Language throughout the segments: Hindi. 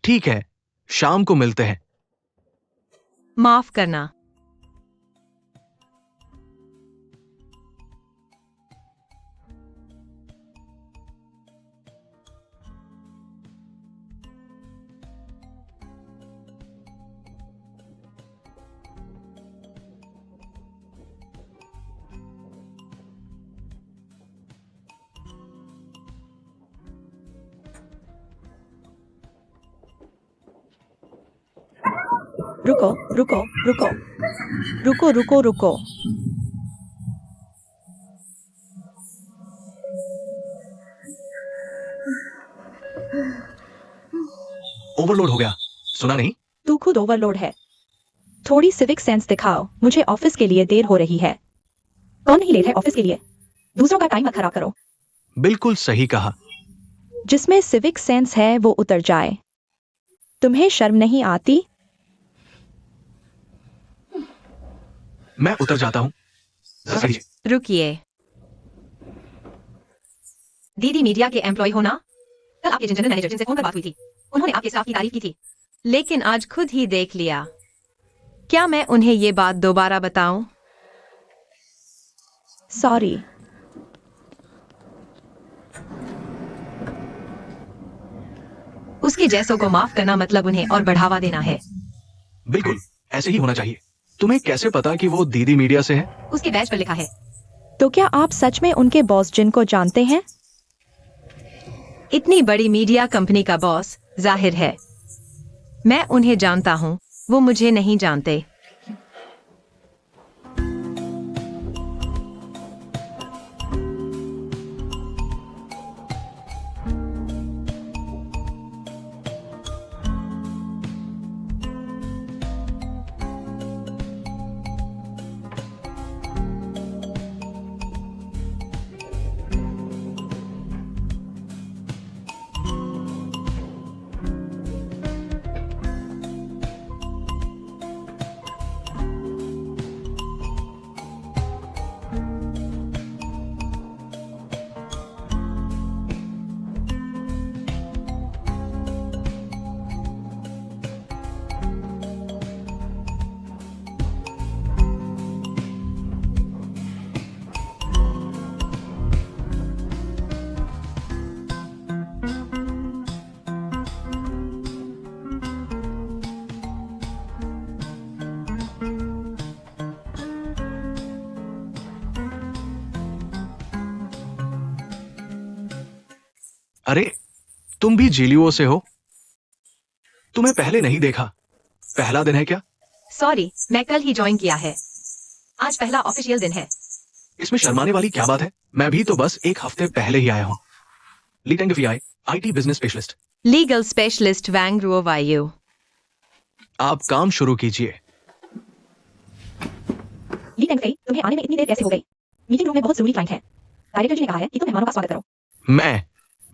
ठीक है, शाम को मिलते हैं। माफ करना। रुको रुको रुको रुको रुको रुको। ओवरलोड हो गया, सुना नहीं? तू खुद ओवरलोड है। थोड़ी सिविक सेंस दिखाओ, मुझे ऑफिस के लिए देर हो रही है। कौन नहीं लेट है ऑफिस के लिए? दूसरों का टाइम मत खराब करो। बिल्कुल सही कहा। जिसमें सिविक सेंस है वो उतर जाए। तुम्हें शर्म नहीं आती? मैं उतर जाता हूँ। जरा लीजिए। रुकिए। दीदी मीडिया के एम्प्लॉय हो ना? कल आपके जनरल मैनेजर जिनसे फोन पर बात हुई थी, उन्होंने आपके स्टाफ की तारीफ की थी। लेकिन आज खुद ही देख लिया। क्या मैं उन्हें ये बात दोबारा बताऊं? सॉरी। उसके जैसों को माफ करना मतलब उन्हें और बढ़ावा देना है। बिल्कुल ऐसे ही होना चाहिए। तुम्हें कैसे पता कि वो दीदी मीडिया से है? उसके बैच पर लिखा है। तो क्या आप सच में उनके बॉस जिनको जानते हैं? इतनी बड़ी मीडिया कंपनी का बॉस, जाहिर है। मैं उन्हें जानता हूं, वो मुझे नहीं जानते। अरे, तुम भी जीलियो से हो? तुम्हें पहले नहीं देखा। पहला दिन है क्या? सॉरी, मैं कल ही ज्वाइन किया है। आज पहला ऑफिशियल दिन है। इसमें शर्माने वाली क्या बात है? मैं भी तो बस एक हफ्ते पहले ही आया हूँ। ली टेंगफियाई, IT business specialist. Legal specialist Wang रुओवायू। आप काम शुरू कीजिए। ली टेंगफेई, तुम्हें आने में इतनी देर कैसे हो गई? मीटिंग रूम में बहुत जरूरी क्लाइंट है। डायरेक्टर जी ने कहा है कि तुम मेहमानों का स्वागत करो।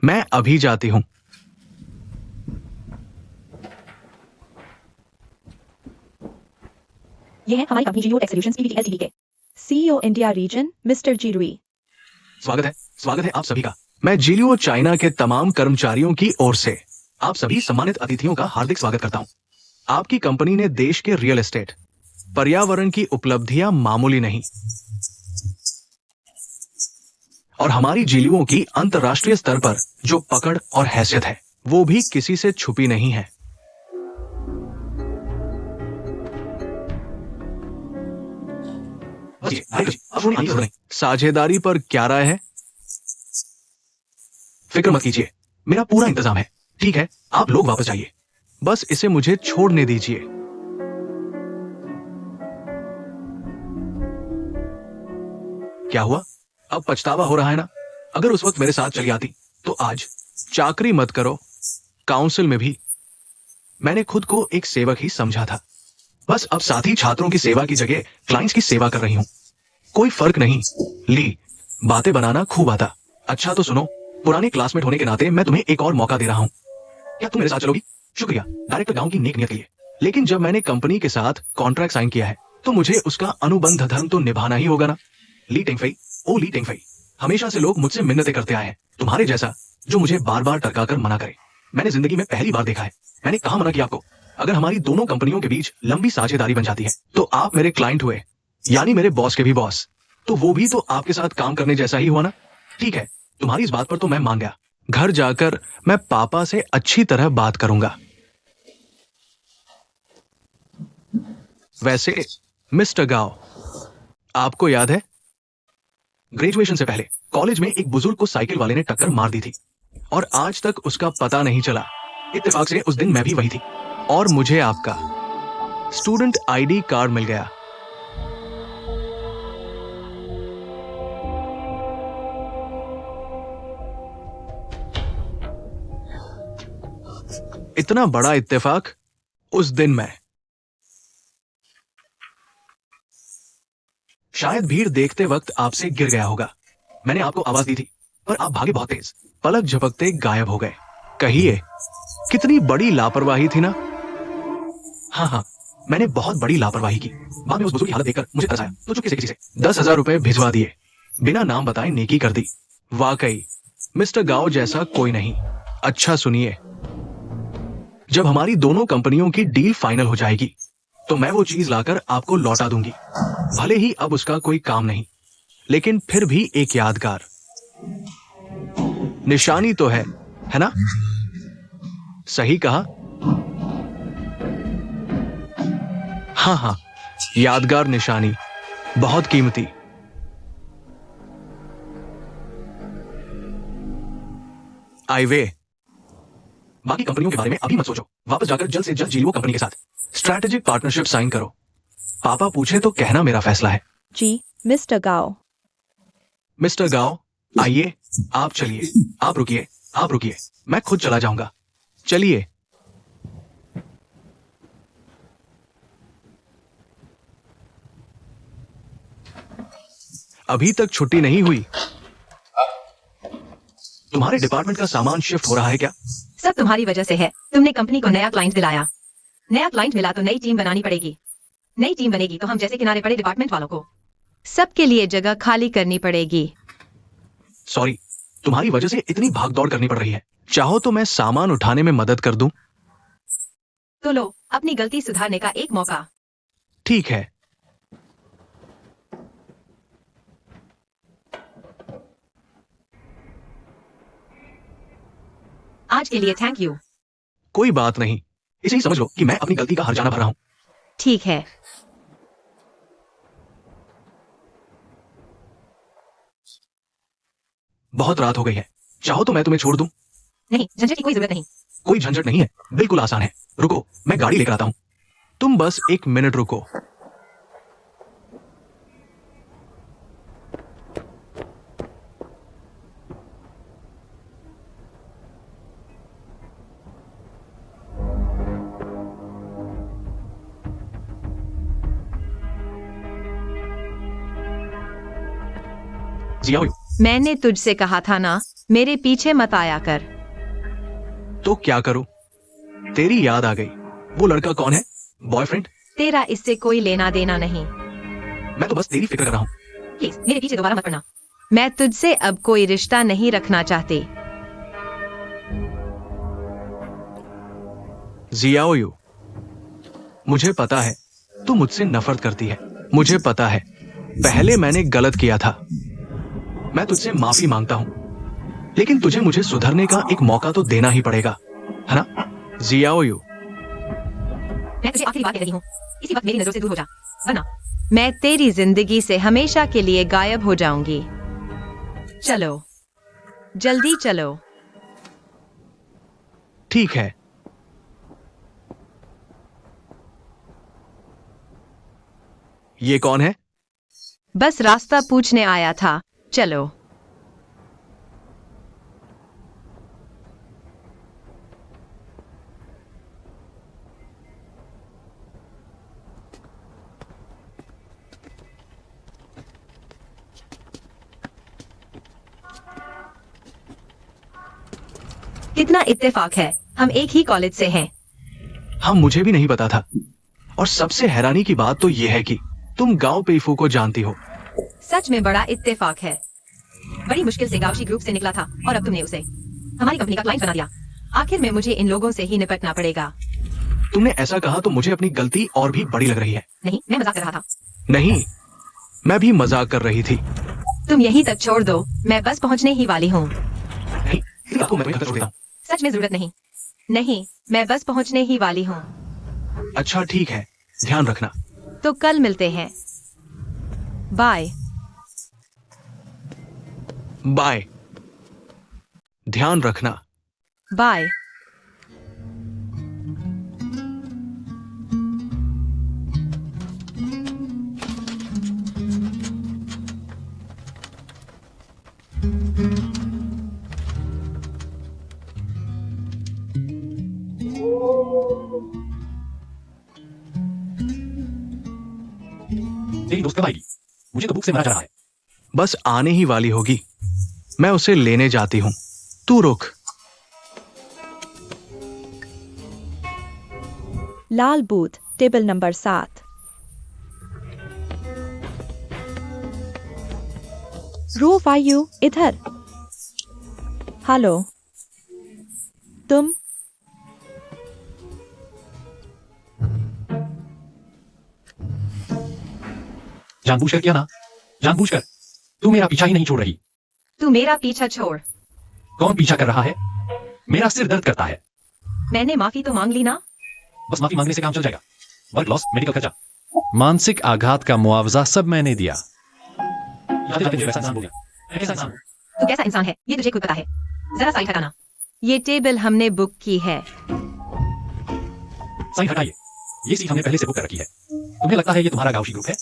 मैं अभी जाती हूँ। ये है हमारी कंपनी जीओ टेक सॉल्यूशंस पीवीटी एलटीडी के CEO इंडिया रीजन मिस्टर जी रुई। स्वागत है आप सभी का। मैं जीलियो चाइना के तमाम कर्मचारियों की ओर से आप सभी सम्मानित अतिथियों का हार्दिक स्वागत करता हूँ। आपकी कंपनी ने देश के रियल एस्टेट, पर्यावरण की उपलब्धियां मामूली नहीं और हमारी जीलियो की अंतर्राष्ट्रीय स्तर पर जो पकड़ और हैसियत है वो भी किसी से छुपी नहीं है। साझेदारी पर क्या राय है? फिक्र मत कीजिए, मेरा पूरा इंतजाम है। ठीक है, आप लोग वापस जाइए। बस इसे मुझे छोड़ने दीजिए। क्या हुआ? अब पछतावा हो रहा है ना? अगर उस वक्त मेरे साथ चली आती तो आज चाकरी मत करो, काउंसिल में भी मैंने खुद को एक सेवक ही समझा था। बस अब साथी छात्रों की सेवा की जगह क्लाइंट्स की सेवा कर रही हूं। कोई फर्क नहीं। ली, बातें बनाना खूब आता। अच्छा तो सुनो, पुराने क्लासमेट होने के नाते मैं तुम्हें एक और मौका दे रहा हूं। क्या तुम मेरे साथ चलोगी? शुक्रिया डायरेक्टर गांव की नेक नियत के लिए। लेकिन जब मैंने कंपनी के साथ कॉन्ट्रैक्ट साइन किया है तो मुझे उसका अनुबंध धर्म तो निभाना ही होगा ना। ली टेंगफेई, ओ ली टेंगफेई, हमेशा से लोग मुझसे मिन्नतें करते आए हैं, तुम्हारे जैसा जो मुझे बार बार टरका कर मना करे। मैंने जिंदगी में पहली बार देखा है मैंने कहा मना किया आपको? अगर हमारी दोनों कंपनियों के बीच लंबी साझेदारी बन जाती है तो आप मेरे क्लाइंट हुए, यानी मेरे बॉस के भी बॉस, तो वो भी तो आपके साथ काम करने जैसा ही हुआ ना। ठीक है, तुम्हारी इस बात पर तो मैं मान गया। घर जाकर मैं पापा से अच्छी तरह बात करूंगा। वैसे मिस्टर गाओ, आपको याद है ग्रेजुएशन से पहले कॉलेज में एक बुजुर्ग को साइकिल वाले ने टक्कर मार दी थी और आज तक उसका पता नहीं चला। इत्तेफाक से उस दिन मैं भी वही थी और मुझे आपका स्टूडेंट आईडी कार्ड मिल गया। इतना बड़ा इत्तेफाक उस दिन मैं शायद भीड़ देखते वक्त आपसे गिर गया होगा। मैंने आपको आवाज दी थी पर आप भागे बहुत तेज, पलक झपकते गायब हो गए। कहिए, कितनी बड़ी लापरवाही थी ना। हाँ, मैंने बहुत बड़ी लापरवाही की। बाद में उस बुजुर्ग की हालत देखकर मुझे तरस आया तो चुपके से किसी से 10,000 रुपए भिजवा दिए, बिना नाम बताए नेकी कर दी। वाकई मिस्टर गाओ जैसा कोई नहीं। अच्छा सुनिए, जब हमारी दोनों कंपनियों की डील फाइनल हो जाएगी तो मैं वो चीज लाकर आपको लौटा दूंगी। भले ही अब उसका कोई काम नहीं, लेकिन फिर भी एक यादगार निशानी तो है ना? सही कहा। हाँ, यादगार निशानी, बहुत कीमती। आईवे, बाकी कंपनियों के बारे में अभी मत सोचो। वापस जाकर जल्द से जल्द जीलीओ कंपनी के साथ स्ट्रैटेजिक पार्टनरशिप साइन करो। पापा पूछे तो कहना मेरा फैसला है। जी मिस्टर गाओ। मिस्टर गाओ, आइए, आप चलिए। आप रुकिए, मैं खुद चला जाऊंगा। चलिए। अभी तक छुट्टी नहीं हुई। तुम्हारे डिपार्टमेंट का सामान शिफ्ट हो रहा है क्या? सब तुम्हारी वजह से है। तुमने कंपनी को नया क्लाइंट दिलाया। नया क्लाइंट मिला तो नई टीम बनानी पड़ेगी। नई टीम बनेगी तो हम जैसे किनारे पड़े डिपार्टमेंट वालों को सबके लिए जगह खाली करनी पड़ेगी। सॉरी, तुम्हारी वजह से इतनी भागदौड़ करनी पड़ रही है। चाहो तो मैं सामान उठाने में मदद कर दूं? तो लो, अपनी गलती सुधारने का एक मौका। ठीक है। आज के लिए थैंक यू। कोई बात नहीं, इसे ही समझ लो कि मैं अपनी गलती का हर्जाना भरा हूं। ठीक है। बहुत रात हो गई है, चाहो तो मैं तुम्हें छोड़ दूं? नहीं, झंझट की कोई जरूरत नहीं। कोई झंझट नहीं है, बिल्कुल आसान है। रुको, मैं गाड़ी लेकर आता हूं। तुम बस 1 मिनट रुको। जियाओ, मैंने तुझसे कहा था ना, मेरे पीछे मत आया कर। तो क्या करूं? तेरी याद आ गई। वो लड़का कौन है? बॉयफ्रेंड? तेरा इससे कोई लेना देना नहीं। मैं तो बस तेरी फिक्र कर रहा हूं। प्लीज मेरे पीछे दोबारा मत पड़ना। मैं तुझसे अब कोई रिश्ता नहीं रखना चाहती। जियाओ, मुझे पता है तू मुझसे नफरत करती है। मुझे पता है, पहले मैंने गलत किया था। मैं तुझसे माफी मांगता हूं, लेकिन तुझे मुझे सुधरने का एक मौका तो देना ही पड़ेगा, है ना? जियाओ, मैं तुझे आखिरी बात कह रही हूँ, इसी वक्त मेरी नजरों से दूर हो जा, वरना मैं तेरी जिंदगी से हमेशा के लिए गायब हो जाऊंगी। चलो, जल्दी चलो। ठीक है। ये कौन है? बस रास्ता पूछने आया था। चलो। कितना इत्तेफाक है, हम एक ही कॉलेज से हैं। हाँ, मुझे भी नहीं पता था। और सबसे हैरानी की बात तो यह है कि तुम गांव पेईफू को जानती हो। सच में बड़ा इत्तेफाक है। बड़ी मुश्किल से गावशी ग्रुप से निकला था और अब तुमने उसे हमारी कंपनी का क्लाइंट बना दिया। आखिर में मुझे इन लोगों से ही निपटना पड़ेगा। तुमने ऐसा कहा तो मुझे अपनी गलती और भी बड़ी लग रही है। नहीं, मैं मजाक कर रहा था। नहीं, मैं भी मजाक कर रही थी। तुम यहीं तक छोड़ दो, मैं बस पहुंचने ही वाली हूँ। नहीं, इस बात को मैं वहीं छोड़ देता हूँ। सच में जरूरत नहीं। नहीं, मैं बस पहुंचने ही वाली हूँ। अच्छा ठीक है, ध्यान रखना। तो कल मिलते हैं। बाय। बाय। ध्यान रखना। बाय। तेरी दोस्त कब आएगी? मुझे तो भूख से मरा जा रहा है। बस आने ही वाली होगी। मैं उसे लेने जाती हूँ। तू रुक। लाल बूथ, टेबल नंबर 7। रो वायु इधर। हेलो, तुम? जानबूझकर किया ना? जानबूझकर। तू मेरा पीछा ही नहीं छोड़ रही। तू मेरा पीछा छोड़। कौन पीछा कर रहा है? मेरा सिर दर्द करता है। मैंने माफी तो मांग ली ना। बस माफी मांगने से काम चल जाएगा। वर्क लॉस, मेडिकल खर्चा, मानसिक आघात का मुआवजा सब मैंने दिया। जाते जाते कैसा इंसान हो गया? मैं कैसा इंसान हूं? तू कैसा इंसान है ये तुझे खुद पता है। जरा साइड हटाना। ये टेबल हमने बुक की है। साइन हटाइए। ये सीट हमने पहले से बुक कर रखी है। तुम्हें लगता है ये तुम्हारा गाउशी ग्रुप है?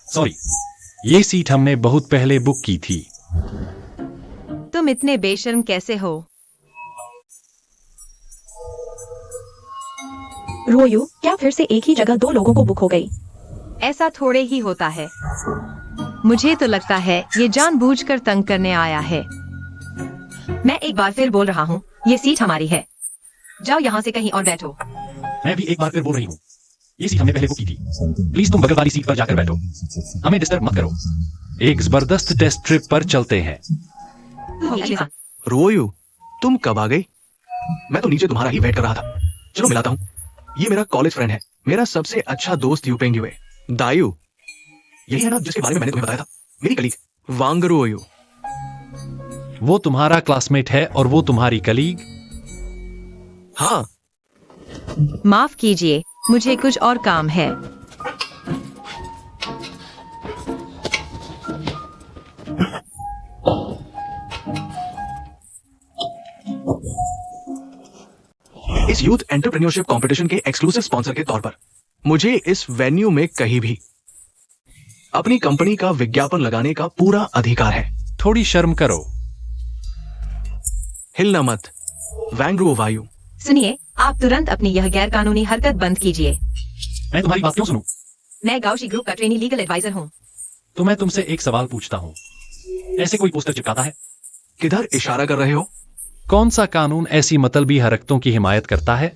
सॉरी, ये सीट हमने बहुत पहले बुक की थी। तुम इतने बेशर्म कैसे हो? रोयू, क्या फिर से एक ही जगह 2 लोगों को बुक हो गई? ऐसा थोड़े ही होता है। मुझे तो लगता है ये जानबूझकर तंग करने आया है। मैं एक बार फिर बोल रहा हूँ, ये सीट हमारी है। जाओ यहाँ से कहीं और बैठो। मैं भी एक बार फिर बोल रही हूँ, ये सीट हमने पहले बुक की थी। प्लीज तुम बगल वाली सीट पर जाकर बैठो। हमें डिस्टर्ब मत करो। एक जबरदस्त टेस्ट ट्रिप पर चलते हैं। रोयू, तुम कब आ गई? मैं तो नीचे तुम्हारा ही वेट कर रहा था। चलो मिलाता हूँ। ये मेरा कॉलेज फ्रेंड है, मेरा सबसे अच्छा दोस्त यूपेंग युए। दायू, यही है ना जिसके बारे में मैंने तुम्हें बताया था? मेरी कलीग वांगरुओयू। वो तुम्हारा क्लासमेट है और वो तुम्हारी कलीग? हाँ। माफ कीजिए, मुझे कुछ और काम है। इस यूथ एंटरप्रेन्योरशिप कंपटीशन के एक्सक्लूसिव स्पॉन्सर के तौर पर मुझे इस वेन्यू में कहीं भी अपनी कंपनी का विज्ञापन लगाने का पूरा अधिकार है। थोड़ी शर्म करो। हिलना मत, वैंग्रो वायु। सुनिए, आप तुरंत अपनी यह गैर कानूनी हरकत बंद कीजिए। मैं तुम्हारी बात क्यों सुनूं? मैं गाउशी ग्रुप का ट्रेनी लीगल एडवाइजर हूँ। तो मैं तुमसे एक सवाल पूछता हूँ, ऐसे कोई पोस्टर चिपकाता है? किधर इशारा कर रहे हो? कौन सा कानून ऐसी मतलबी हरकतों की हिमायत करता है?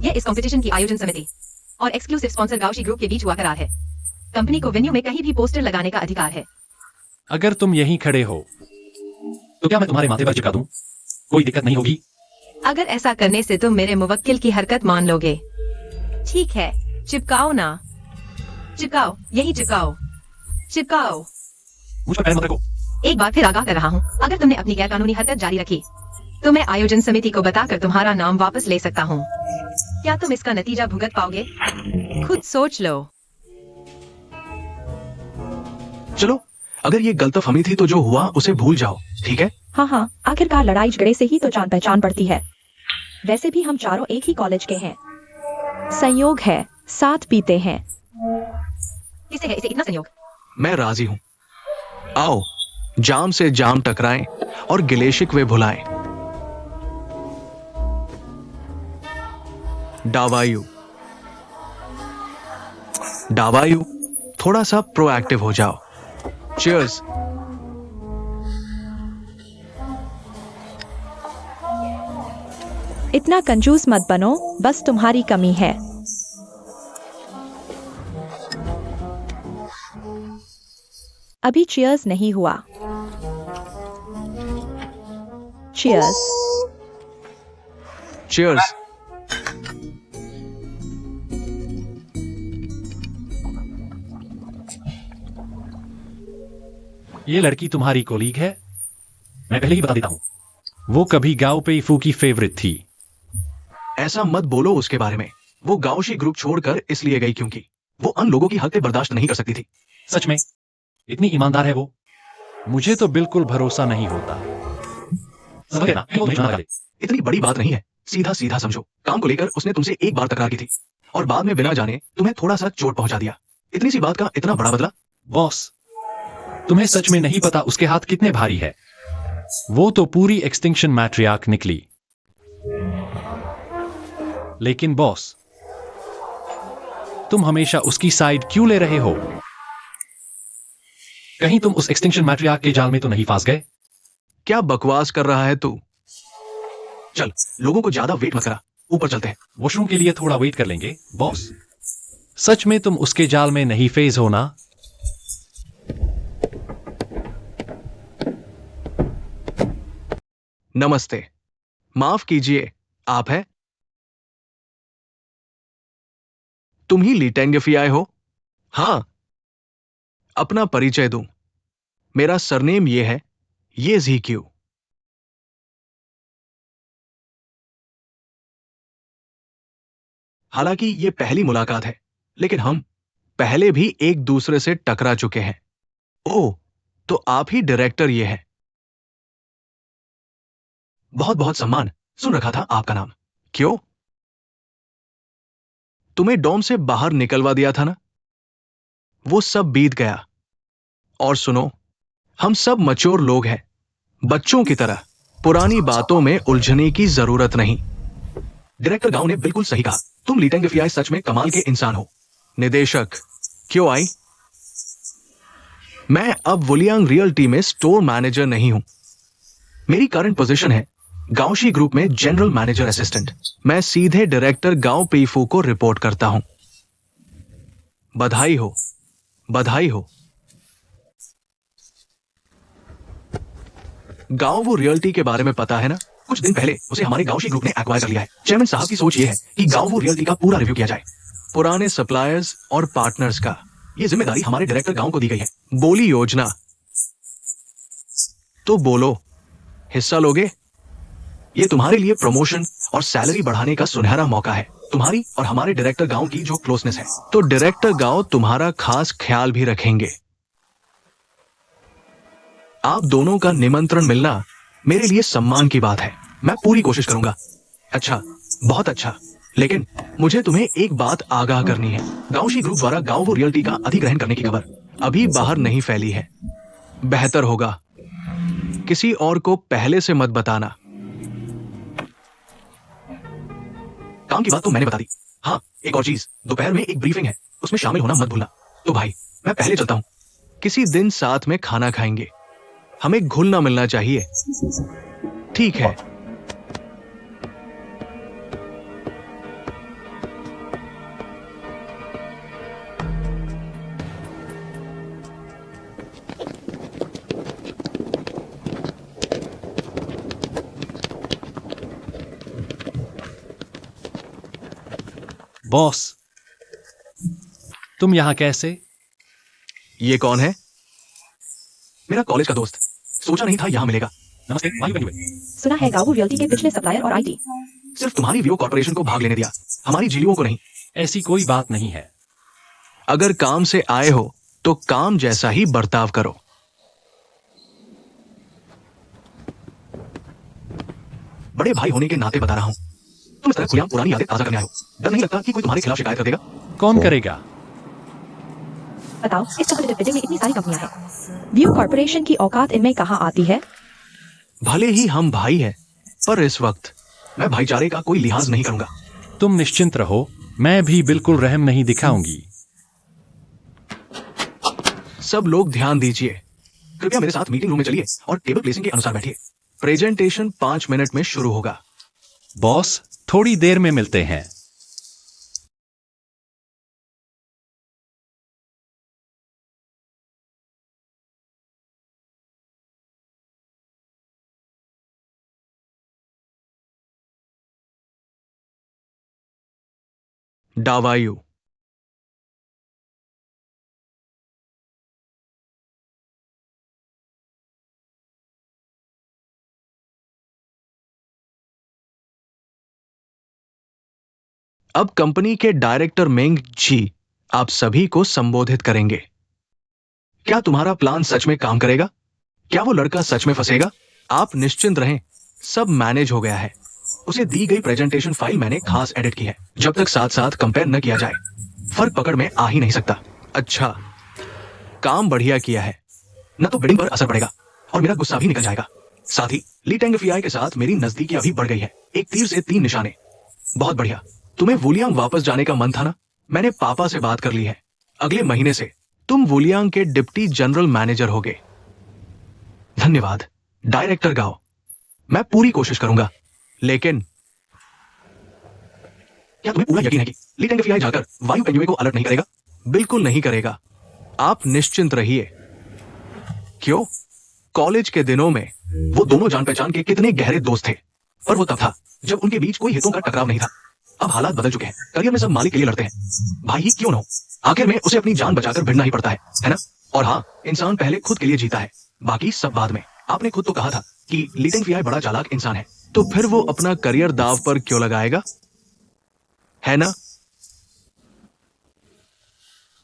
यह इस कंपटीशन की आयोजन समिति और एक्सक्लूसिव स्पॉन्सर गाउशी ग्रुप के बीच हुआ करार है। कंपनी को वेन्यू में कहीं भी पोस्टर लगाने का अधिकार है। अगर तुम यहीं खड़े हो तो क्या मैं तुम्हारे माथे पर चिपका दूं? कोई दिक्कत नहीं होगी? अगर ऐसा करने से तुम मेरे मुवक्किल की हरकत मान लोगे। ठीक है, चिपकाओ ना। चिपकाओ, यही चिपकाओ। चिपकाओ। मुझ पर पैर मत रखो। एक बार फिर आगाह कर रहा हूँ, अगर तुमने अपनी गैर कानूनी हरकत जारी रखी तो मैं आयोजन समिति को बताकर तुम्हारा नाम वापस ले सकता हूँ। क्या तुम इसका नतीजा भुगत पाओगे? खुद सोच लो। चलो, अगर ये गलतफहमी थी तो जो हुआ उसे भूल जाओ, ठीक है? हाँ हाँ, आखिरकार लड़ाई झगड़े से ही तो जान पहचान पड़ती है। वैसे भी हम चारों एक ही कॉलेज के हैं। संयोग है, साथ पीते हैं। किसे है इसे इतना संयोग? मैं राजी हूं। आओ, जाम से जाम टकराएं और गिले शिकवे भुलाएं। डावायु, डावायु, थोड़ा सा प्रोएक्टिव हो जाओ। चीयर्स। इतना कंजूस मत बनो, बस तुम्हारी कमी है। अभी चीयर्स नहीं हुआ। Cheers. Cheers. ये लड़की तुम्हारी कोलीग है? मैं पहले ही बता देता हूं, वो कभी गांव पे ईफू की फेवरेट थी। ऐसा मत बोलो उसके बारे में। वो गांवशी ग्रुप छोड़कर इसलिए गई क्योंकि वो अन लोगों की हरकतें बर्दाश्त नहीं कर सकती थी। सच में? इतनी ईमानदार है वो? मुझे तो बिल्कुल भरोसा नहीं होता। समझ गए ना? वो मुझे ना करे। इतनी बड़ी बात नहीं है, सीधा सीधा समझो। काम को लेकर उसने तुमसे एक बार तकरार की थी और बाद में बिना जाने तुम्हें थोड़ा सा चोट पहुंचा दिया। इतनी सी बात का इतना बड़ा बदला। बॉस, तुम्हें सच में नहीं पता उसके हाथ कितने भारी है। वो तो पूरी एक्सटिंक्शन मैट्रियार्क निकली। लेकिन बॉस, तुम हमेशा उसकी साइड क्यों ले रहे हो? कहीं तुम उस एक्सटिंक्शन मैट्रियार्क के जाल में तो नहीं फंस गए? क्या बकवास कर रहा है तू? चल, लोगों को ज्यादा वेट मत करा, ऊपर चलते हैं। वॉशरूम के लिए थोड़ा वेट कर लेंगे बॉस। सच में तुम उसके जाल में नहीं फेज हो ना? नमस्ते, माफ कीजिए, आप है? तुम ही ली टेंगफियाए हो? हाँ। अपना परिचय दूं, मेरा सरनेम ये है, ये ZQ। हालांकि ये पहली मुलाकात है, लेकिन हम पहले भी एक दूसरे से टकरा चुके हैं। ओह, तो आप ही डायरेक्टर ये हैं। बहुत बहुत सम्मान, सुन रखा था आपका नाम। क्यों? तुम्हें डोम से बाहर निकलवा दिया था ना? वो सब बीत गया। और सुनो, हम सब मैच्योर लोग हैं, बच्चों की तरह पुरानी बातों में उलझने की जरूरत नहीं। डायरेक्टर गांव ने बिल्कुल सही कहा, तुम लीटेंगफियाई सच में कमाल के इंसान हो। निदेशक, क्यों आई? मैं अब वुलियांग रियल्टी में स्टोर मैनेजर नहीं हूं। मेरी करंट पोजीशन है गांवशी ग्रुप में जनरल मैनेजर असिस्टेंट। मैं सीधे डायरेक्टर गांव पीफू को रिपोर्ट करता हूं। बधाई हो, बधाई हो। गांव वो रियल्टी के बारे में पता है ना? कुछ दिन पहले उसे हमारे गांवशी ग्रुप ने एक्वायर कर लिया है। चेयरमैन साहब की सोच ये है कि गांव वो रियल्टी का पूरा रिव्यू किया जाए, पुराने सप्लायर्स और पार्टनर्स का। ये जिम्मेदारी हमारे डायरेक्टर गांव को दी गई है। बोली योजना, तो बोलो, हिस्सा लोगे? ये तुम्हारे लिए प्रमोशन और सैलरी बढ़ाने का सुनहरा मौका है, तुम्हारी और हमारे डायरेक्टर गांव की जो क्लोजनेस है। तो डायरेक्टर गांव तुम्हारा खास ख्याल भी रखेंगे। आप दोनों का निमंत्रण मिलना मेरे लिए सम्मान की बात है। मैं पूरी कोशिश करूंगा। अच्छा, बहुत अच्छा। लेकिन मुझे तुम्हें एक बात आगाह करनी है। गांवशी ग्रुप द्वारा गांव वो रियल्टी का अधिग्रहण करने की खबर अभी बाहर नहीं फैली है। बेहतर होगा किसी और को पहले से मत बताना। काम की बात तो मैंने बता दी। हाँ, एक और चीज, दोपहर में एक ब्रीफिंग है, उसमें शामिल होना मत भूलना। तो भाई, मैं पहले चलता हूं। किसी दिन साथ में खाना खाएंगे, हमें घुलना मिलना चाहिए। ठीक है। बॉस, तुम यहां कैसे? ये कौन है? मेरा कॉलेज का दोस्त। सोचा नहीं था यहां मिलेगा। नमस्ते, why you anyway? सुना है गांव रियल्टी के पिछले सप्लायर और आईटी। सिर्फ तुम्हारी वियो कॉर्पोरेशन को भाग लेने दिया, हमारी जीलियों को नहीं। ऐसी कोई बात नहीं है। अगर काम से आए हो तो काम जैसा ही बर्ताव करो। बड़े भाई होने के नाते बता रहा हूं, तुम इस तरह खुलेआम पुरानी यादें ताजा करने आए हो। डर नहीं लगता कि कोई तुम्हारे खिलाफ शिकायत कर देगा? कौन करेगा? बताओ, इस कॉम्पिटिटिव बिडिंग में इतनी सारी कंपनियां हैं, व्यू कॉर्पोरेशन की औकात इनमें कहां आती है? भले ही हम भाई हैं, पर इस वक्त मैं भाईचारे का कोई लिहाज नहीं करूंगा। तुम निश्चिंत रहो, मैं भी बिल्कुल रहम नहीं दिखाऊंगी। सब लोग ध्यान दीजिए, कृपया मेरे साथ मीटिंग रूम में चलिए और टेबल प्लेसिंग के अनुसार बैठिए। प्रेजेंटेशन 5 मिनट में शुरू होगा। बॉस, थोड़ी देर में मिलते हैं। डावायु। अब कंपनी के डायरेक्टर मेंग जी आप सभी को संबोधित करेंगे। क्या तुम्हारा प्लान सच में काम करेगा? क्या वो लड़का सच में फंसेगा? आप निश्चिंत रहें, सब मैनेज हो गया है। उसे दी गई प्रेजेंटेशन फाइल मैंने खास एडिट की है। जब तक साथ साथ कंपेयर न किया जाए फर्क पकड़ में आ ही नहीं सकता। अच्छा, काम बढ़िया किया है। न तो बिडिंग पर असर पड़ेगा और मेरा गुस्सा भी निकल जाएगा। साथ ही ली टेंग फीआई के साथ मेरी नजदीकी अभी बढ़ गई है। एक तीर से 3 निशाने। बहुत बढ़िया। तुम्हें वुलियांग वापस जाने का मन था ना? मैंने पापा से बात कर ली है। अगले महीने से तुम वुलियांग के डिप्टी जनरल मैनेजर होगे। धन्यवाद डायरेक्टर गाओ। मैं पूरी कोशिश करूंगा। लेकिन क्या तुम्हें पूरा यकीन है कि ली टेंग फीआई जाकर वायु पेंगुए को अलर्ट नहीं करेगा? बिल्कुल नहीं करेगा। आप निश्चिंत रहिए। क्यों? कॉलेज के दिनों में वो दोनों जान पहचान के कितने गहरे दोस्त थे। पर वो तब था जब उनके बीच कोई हितों का टकराव नहीं था। अब हालात बदल चुके हैं। करियर में सब मालिक के लिए लड़ते हैं। भाई ही क्यों ना हो, आखिर में उसे अपनी जान बचाकर भिड़ना ही पड़ता है ना? और हाँ, इंसान पहले खुद के लिए जीता है, बाकी सब बाद में। आपने खुद तो कहा था कि ली टेंग फीआई बड़ा चालाक इंसान है, तो फिर वो अपना करियर दांव पर क्यों लगाएगा, है ना?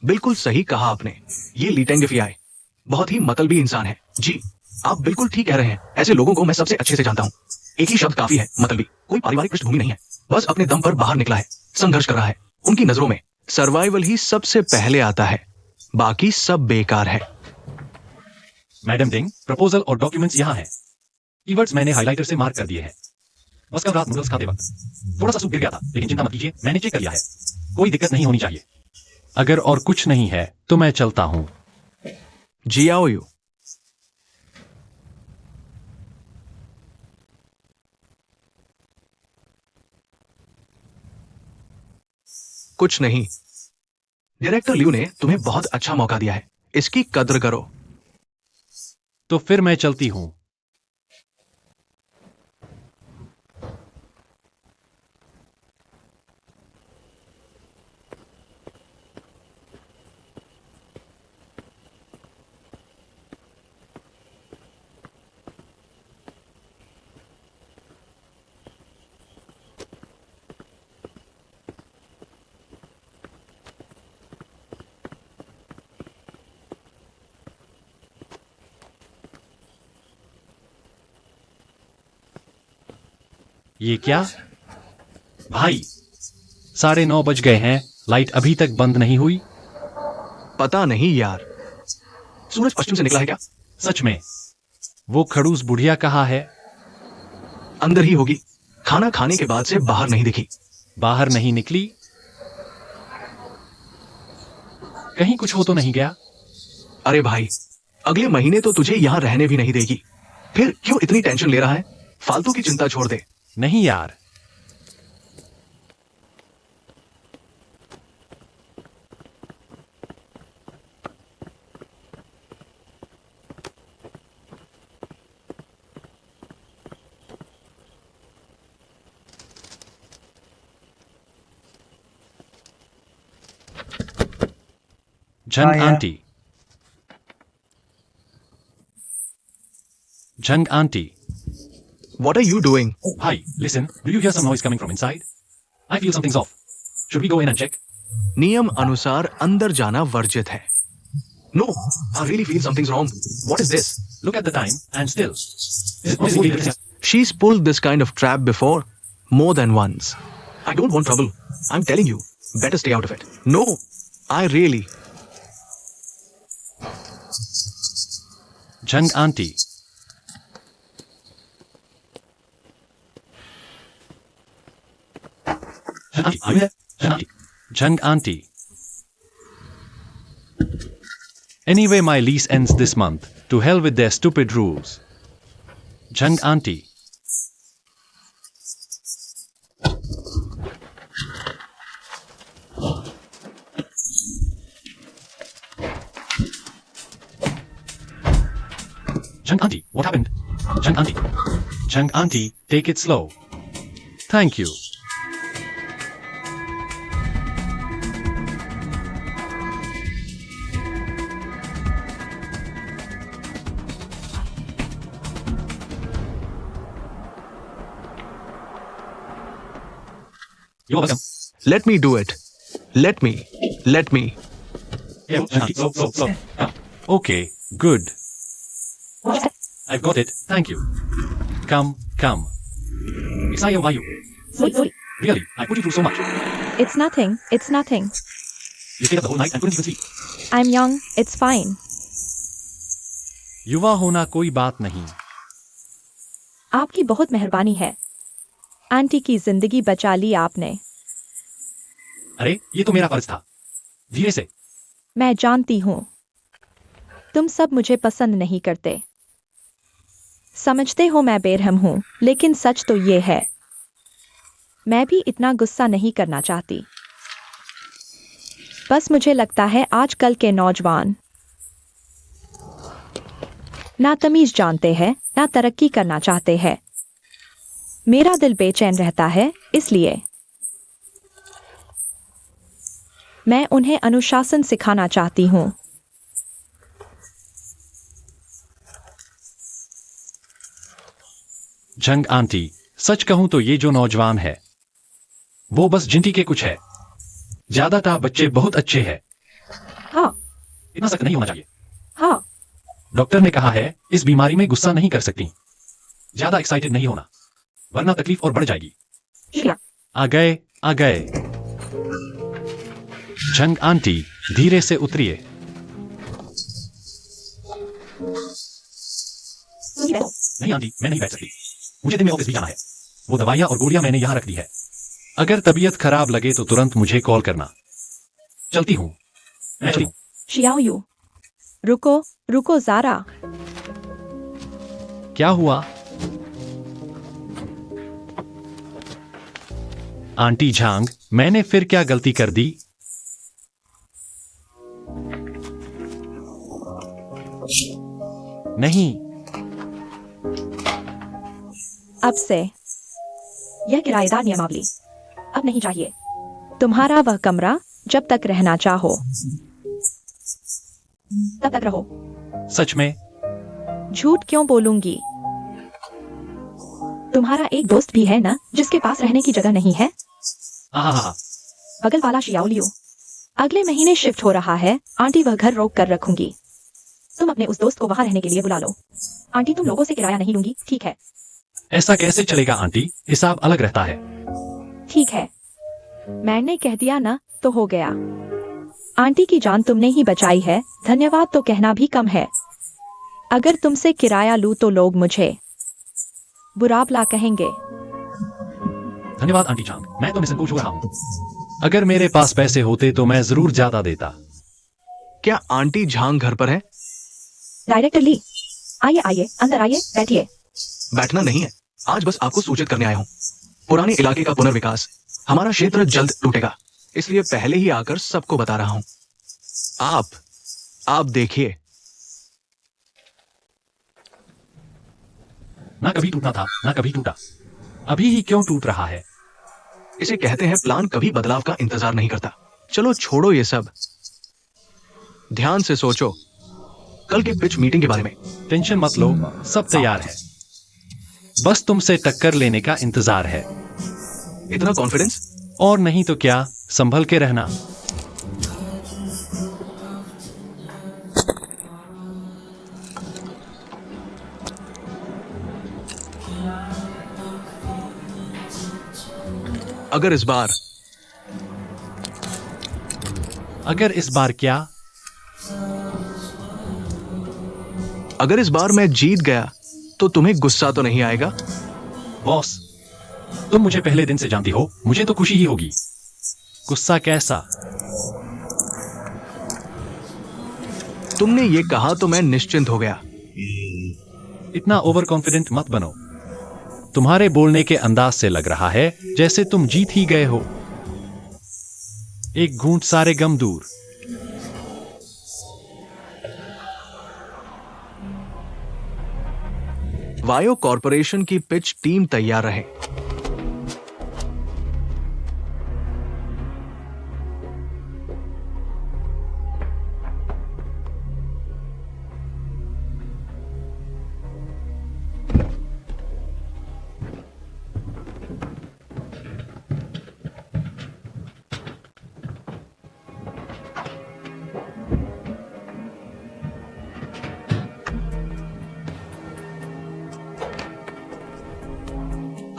बिल्कुल सही कहा आपने। ये ली टेंग फीआई बहुत ही मतलबी इंसान है। जी, आप बिल्कुल ठीक कह रहे हैं। ऐसे लोगों को मैं सबसे अच्छे से जानता हूँ। एक ही शब्द काफी है, मतलबी। कोई पारिवारिक पृष्ठभूमि नहीं है, बस अपने दम पर बाहर निकला है, संघर्ष कर रहा है। उनकी नजरों में सर्वाइवल ही सबसे पहले आता है, बाकी सब बेकार है। मैडम टिंग, प्रपोजल और डॉक्यूमेंट्स यहाँ हैं। कीवर्ड्स मैंने हाइलाइटर से मार्क कर दिए हैं। बस कल रात नूडल्स खाते वक्त थोड़ा सा सूप गिर गया था, लेकिन चिंता मत कीजिए, मैंने चेक कर लिया है। कोई दिक्कत नहीं होनी चाहिए। अगर और कुछ नहीं है तो मैं चलता हूँ। जियाओ यू। कुछ नहीं। डायरेक्टर लियू ने तुम्हें बहुत अच्छा मौका दिया है, इसकी कद्र करो। तो फिर मैं चलती हूँ। ये क्या? भाई, 9:30 बज गए हैं, लाइट अभी तक बंद नहीं हुई। पता नहीं यार, सूरज पश्चिम से निकला है क्या? सच में? वो खड़ूस बुढ़िया कहाँ है? अंदर ही होगी, खाना खाने के बाद से बाहर नहीं दिखी। बाहर नहीं निकली? कहीं कुछ हो तो नहीं गया? अरे भाई, अगले महीने तो तुझे यहां रहने भी नहीं देगी, फिर क्यों इतनी टेंशन ले रहा है? फालतू की चिंता छोड़ दे। नहीं यार। Jung auntie. Jung auntie. What are you doing? Hi, listen. Do you hear some noise coming from inside? I feel something's off. Should we go in and check? नियम अनुसार अंदर जाना वर्जित है। No, I really feel something's wrong. What is this? Look at the time and still. Is it possible? She's pulled this kind of trap before, more than once. I don't want trouble. I'm telling you, better stay out of it. No, I really. Jung auntie. Jung auntie, are you there? Jung auntie. Jung auntie. Anyway, my lease ends this month. To hell with their stupid rules. Jung auntie. Jung auntie, what happened? Jung auntie. Jung auntie, take it slow. Thank you. You're welcome. Let me do it. Let me. Here, Shanti, slow. Okay, good. I've got it. Thank you. Come. Excited why you? Sorry. Really, I put you through so much. It's nothing. You stayed up the whole night and couldn't even sleep. I'm young. It's fine. युवा होना कोई बात नहीं. आपकी बहुत मेहरबानी है. आंटी की जिंदगी बचा ली आपने. अरे ये तो मेरा फर्ज था. धीरे से. मैं जानती हूँ. तुम सब मुझे पसंद नहीं करते. समझते हो मैं बेरहम हूँ, लेकिन सच तो ये है. मैं भी इतना गुस्सा नहीं करना चाहती. बस मुझे लगता है आजकल के नौजवान ना तमीज जानते हैं, ना तरक्की करना चाहते हैं. मेरा दिल बेचैन रहता है, इसलिए मैं उन्हें अनुशासन सिखाना चाहती हूँ. जंग आंटी, सच कहूं तो ये जो नौजवान है वो बस जिंदगी के कुछ है. ज्यादातर बच्चे बहुत अच्छे हैं. हाँ इतना सख्त नहीं होना चाहिए. हाँ. डॉक्टर ने कहा है इस बीमारी में गुस्सा नहीं कर सकती. ज्यादा एक्साइटेड नहीं होना वरना तकलीफ और बढ़ जाएगी. श्रेया. आ गए. जंग आंटी, धीरे से उतरिए. नहीं आंटी, मैं नहीं बैठ सकती. मुझे दिन में ऑफिस भी जाना है. वो दवाइयां और गोलियां मैंने यहां रख दी है. अगर तबीयत खराब लगे तो तुरंत मुझे कॉल करना. चलती हूं. मैं चलती हूं. शियाओयू. रुको ज़ारा. क्या हुआ? आंटी झांग, मैंने फिर क्या गलती कर दी? नहीं. अब से यह किराएदार नियमावली अब नहीं चाहिए. तुम्हारा वह कमरा जब तक रहना चाहो तब तक रहो. सच में? झूठ क्यों बोलूंगी? तुम्हारा एक दोस्त भी है ना जिसके पास रहने की जगह नहीं है? आहा. बगल वाला शियाओलियो. अगले महीने शिफ्ट हो रहा है. आंटी वह घर रोक कर रखूंगी. तुम अपने उस दोस्त को वहां रहने के लिए बुला लो. आंटी तुम लोगों से किराया नहीं लूंगी, ठीक है? ऐसा कैसे चलेगा आंटी? हिसाब अलग रहता है. ठीक है, मैंने कह दिया ना तो हो गया. आंटी की जान तुमने ही बचाई है. धन्यवाद तो कहना भी कम है. अगर तुमसे किराया लूं तो लोग मुझे बुरा भला कहेंगे. धन्यवाद आंटी झांग, मैं तो निसंकोच हो रहा हूं. अगर मेरे पास पैसे होते तो मैं जरूर ज्यादा देता. क्या आंटी झांग घर पर है? डायरेक्टर ली, आइए अंदर आइए, बैठिए. बैठना नहीं है, आज बस आपको सूचित करने आया हूँ. पुराने इलाके का पुनर्विकास, हमारा क्षेत्र जल्द टूटेगा, इसलिए पहले ही आकर सबको बता रहा हूँ. आप देखिए. ना कभी टूटना था, ना कभी टूटा. अभी ही क्यों टूट रहा है? इसे कहते हैं प्लान कभी बदलाव का इंतजार नहीं करता. चलो छोड़ो ये सब, ध्यान से सोचो कल की पिच मीटिंग के बारे में. टेंशन मत लो, सब तैयार है. बस तुमसे टक्कर लेने का इंतजार है. इतना कॉन्फिडेंस? और नहीं तो क्या, संभल के रहना. अगर इस बार क्या? अगर इस बार मैं जीत गया तो तुम्हें गुस्सा तो नहीं आएगा? बॉस, तुम मुझे पहले दिन से जानती हो, मुझे तो खुशी ही होगी. गुस्सा कैसा? तुमने ये कहा तो मैं निश्चिंत हो गया. इतना ओवर कॉन्फिडेंट मत बनो. तुम्हारे बोलने के अंदाज से लग रहा है जैसे तुम जीत ही गए हो. एक घूंट सारे गम दूर. वायो कॉरपोरेशन की पिच टीम तैयार रहे.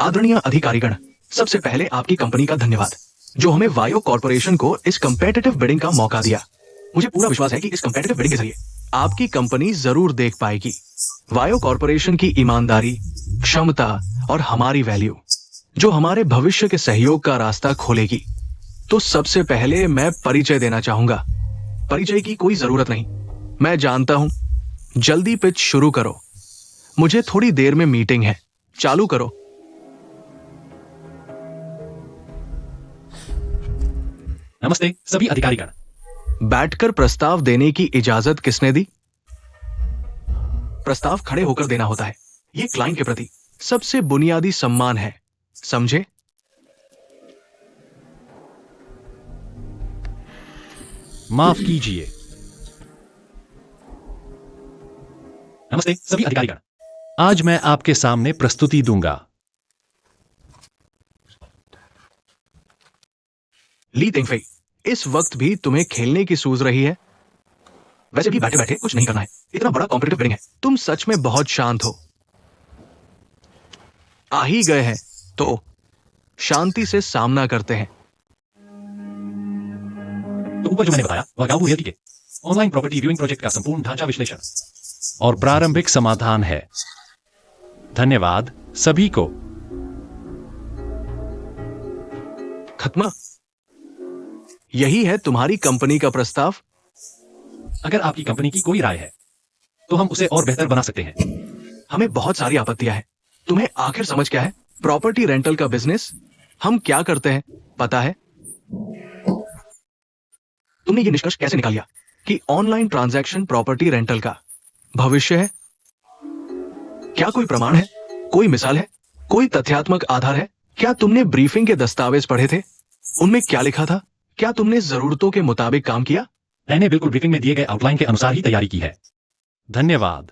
आदरणीय अधिकारीगण, सबसे पहले आपकी कंपनी का धन्यवाद जो हमें वायो कॉर्पोरेशन को इस कंपेटिटिव बिडिंग का मौका दिया। मुझे पूरा विश्वास है कि इस कंपेटिटिव बिडिंग के जरिए आपकी कंपनी जरूर देख पाएगी वायो कॉर्पोरेशन की ईमानदारी, क्षमता और हमारी वैल्यू जो हमारे भविष्य के सहयोग का रास्ता खोलेगी। तो सबसे पहले मैं परिचय देना चाहूंगा। परिचय की कोई जरूरत नहीं, मैं जानता हूं। जल्दी पिच शुरू करो, मुझे थोड़ी देर में मीटिंग है। चालू करो। नमस्ते सभी अधिकारीगण। बैठकर प्रस्ताव देने की इजाजत किसने दी? प्रस्ताव खड़े होकर देना होता है। यह क्लाइंट के प्रति सबसे बुनियादी सम्मान है, समझे? माफ कीजिए। नमस्ते सभी अधिकारीगण। आज मैं आपके सामने प्रस्तुति दूंगा। ली तेंगफेई, इस वक्त भी तुम्हें खेलने की सूझ रही है? वैसे भी बैठे बैठे कुछ नहीं करना है, इतना बड़ा कॉम्पिटिटिव बिडिंग है। तुम सच में बहुत शांत हो। आ ही गए हैं तो शांति से सामना करते हैं। तो ऊपर जो मैंने बताया वह गांव रियल्टी के ऑनलाइन प्रॉपर्टी व्यूइंग प्रोजेक्ट का संपूर्ण ढांचा विश्लेषण और प्रारंभिक समाधान है। धन्यवाद सभी को। खत्म? यही है तुम्हारी कंपनी का प्रस्ताव? अगर आपकी कंपनी की कोई राय है तो हम उसे और बेहतर बना सकते हैं। हमें बहुत सारी आपत्तियां हैं। तुम्हें आखिर समझ क्या है? प्रॉपर्टी रेंटल का बिजनेस हम क्या करते हैं पता है? तुमने ये निष्कर्ष कैसे निकाल लिया कि ऑनलाइन ट्रांजैक्शन प्रॉपर्टी रेंटल का भविष्य है? क्या कोई प्रमाण है, कोई मिसाल है, कोई तथ्यात्मक आधार है? क्या तुमने ब्रीफिंग के दस्तावेज पढ़े थे? उनमें क्या लिखा था? क्या तुमने जरूरतों के मुताबिक काम किया? मैंने बिल्कुल ब्रीफिंग में दिए गए आउटलाइन के अनुसार ही तैयारी की है। धन्यवाद।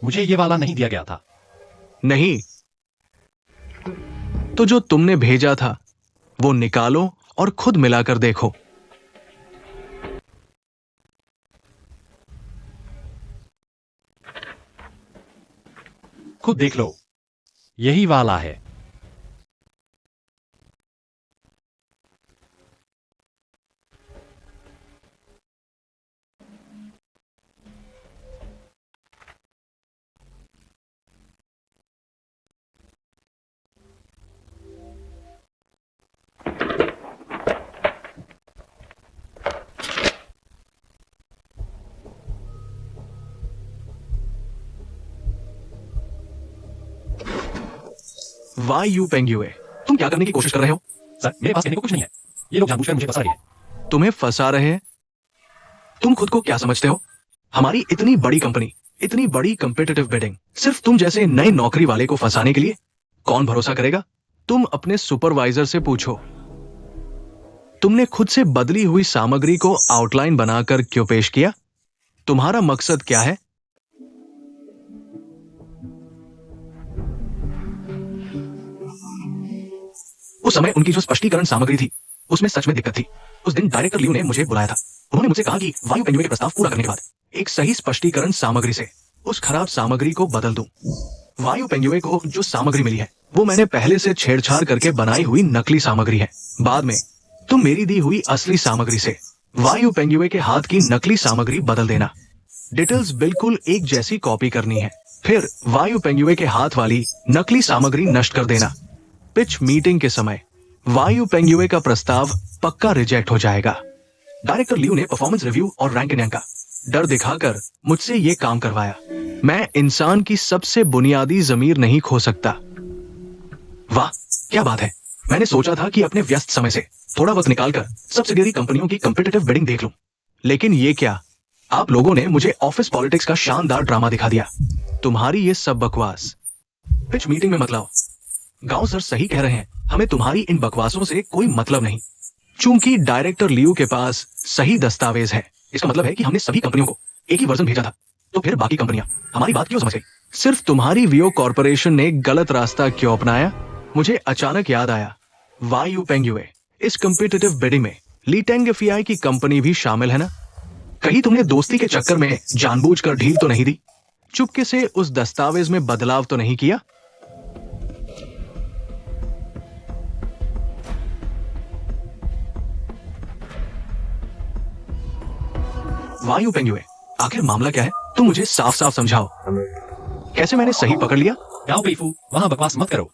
मुझे ये वाला नहीं दिया गया था। नहीं, तो जो तुमने भेजा था वो निकालो और खुद मिलाकर देखो। खुद देख लो, यही वाला है। वाई यू पेंग्युए, तुम क्या करने की कोशिश कर रहे हो? सर मेरे पास कहने को कुछ नहीं है। ये लोग जानबूझकर मुझे फंसा रहे हैं। तुम्हें फंसा रहे हैं? तुम खुद को क्या समझते हो? हमारी इतनी बड़ी कंपनी, इतनी बड़ी कंपेटिटिव बिडिंग, सिर्फ तुम जैसे नए नौकरी वाले को फंसाने के लिए? कौन भरोसा करेगा? तुम अपने सुपरवाइजर से पूछो। तुमने खुद से बदली हुई सामग्री को आउटलाइन बनाकर क्यों पेश किया? तुम्हारा मकसद क्या है? उस समय उनकी जो स्पष्टीकरण सामग्री थी उसमें सच में दिक्कत थी। उस दिन डायरेक्टर लियू ने मुझे बुलाया था। उन्होंने मुझसे कहा कि वायु पेंगुए के प्रस्ताव पूरा करने के बाद एक सही स्पष्टीकरण सामग्री से उस खराब सामग्री को बदल दूं। वायु पेंगुए को जो सामग्री मिली है वो मैंने पहले से छेड़छाड़ करके बनाई हुई नकली सामग्री है। बाद में तुम मेरी दी हुई असली सामग्री से वायु पेंगुए के हाथ की नकली सामग्री बदल देना। डिटेल्स बिल्कुल एक जैसी कॉपी करनी है, फिर वायु पेंगुए के हाथ वाली नकली सामग्री नष्ट कर देना। पिच मीटिंग के समय वायु पेंगुए का प्रस्ताव पक्का रिजेक्ट हो जाएगा। डायरेक्टर लियू ने परफॉर्मेंस रिव्यू और रैंक इन का डर दिखाकर मुझसे ये काम करवाया। मैं इंसान की सबसे बुनियादी जमीर नहीं खो सकता। वाह क्या बात है। मैंने सोचा था कि अपने व्यस्त समय से थोड़ा वक्त निकालकर सब्सिडियरी कंपनियों की कंपेटिटिव बिडिंग देख लूं, लेकिन ये क्या, आप लोगों ने मुझे ऑफिस पॉलिटिक्स का शानदार ड्रामा दिखा दिया। तुम्हारी ये सब बकवास पिच मीटिंग में मत लाओ। गांव सर सही कह रहे हैं, हमें तुम्हारी इन बकवासों से कोई मतलब नहीं। चूंकि डायरेक्टर लियू के पास सही दस्तावेज है, इसका मतलब है कि हमने सभी कंपनियों को एक ही वर्जन भेजा था। तो फिर बाकी कंपनियां हमारी बात क्यों समझ गई? सिर्फ तुम्हारी वियो कॉर्पोरेशन ने गलत रास्ता क्यों अपनाया? मुझे अचानक याद आया, वायु पेंगुए इस कंपिटिटिव बिडिंग में ली टेंगफियाई की कंपनी भी शामिल है ना? कहीं तुमने दोस्ती के चक्कर में जानबूझकर ढील तो नहीं दी? चुपके से उस दस्तावेज में बदलाव तो नहीं किया? वायु पेंगुए, आखिर मामला क्या है? तुम मुझे साफ साफ समझाओ। कैसे मैंने सही पकड़ लिया? गाओ पेईफू, वहां बकवास मत करो।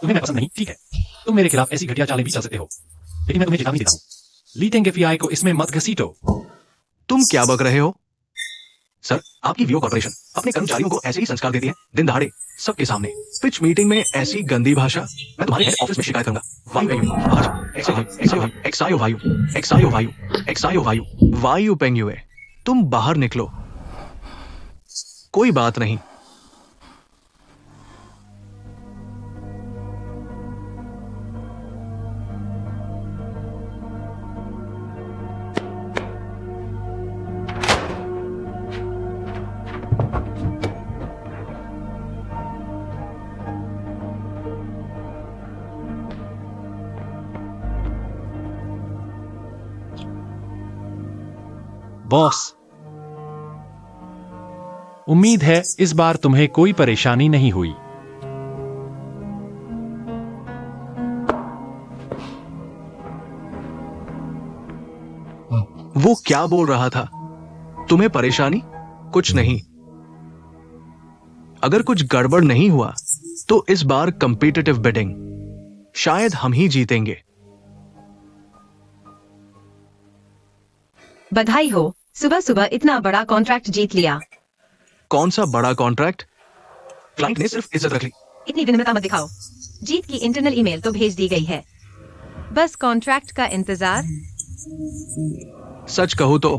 तुम्हें मैं पसंद नहीं, ठीक है। तुम मेरे खिलाफ ऐसी घटिया चालें भी चल सकते हो, लेकिन मैं तुम्हें चेतावनी देता हूँ, लीटेंग एफबीआई को इसमें मत घसीटो। तुम क्या बक रहे हो? सर, आपकी वियो कॉर्पोरेशन अपने कर्मचारियों को ऐसे ही संस्कार देती है, दिन दहाड़े सबके सामने। पिच मीटिंग में ऐसी गंदी भाषा, मैं तुम्हारे हेड ऑफिस में शिकायत करूंगा। वायु पेंगुए, आज एक्सायो वायु, एक्सायो वायु, एक्सायो वायु, वायु पेंगुए, तुम बाहर निकलो। कोई बात नहीं। बॉस, उम्मीद है इस बार तुम्हें कोई परेशानी नहीं हुई। वो क्या बोल रहा था? तुम्हें परेशानी? कुछ नहीं। अगर कुछ गड़बड़ नहीं हुआ तो इस बार कॉम्पिटिटिव बिडिंग शायद हम ही जीतेंगे। बधाई हो, सुबह सुबह इतना बड़ा कॉन्ट्रैक्ट जीत लिया। कौन सा बड़ा कॉन्ट्रैक्ट? क्लाइंट ने सिर्फ इज्जत रख ली। इतनी विनम्रता मत दिखाओ। जीत की इंटरनल ईमेल तो भेज दी गई है, बस कॉन्ट्रैक्ट का इंतजार। सच कहूं तो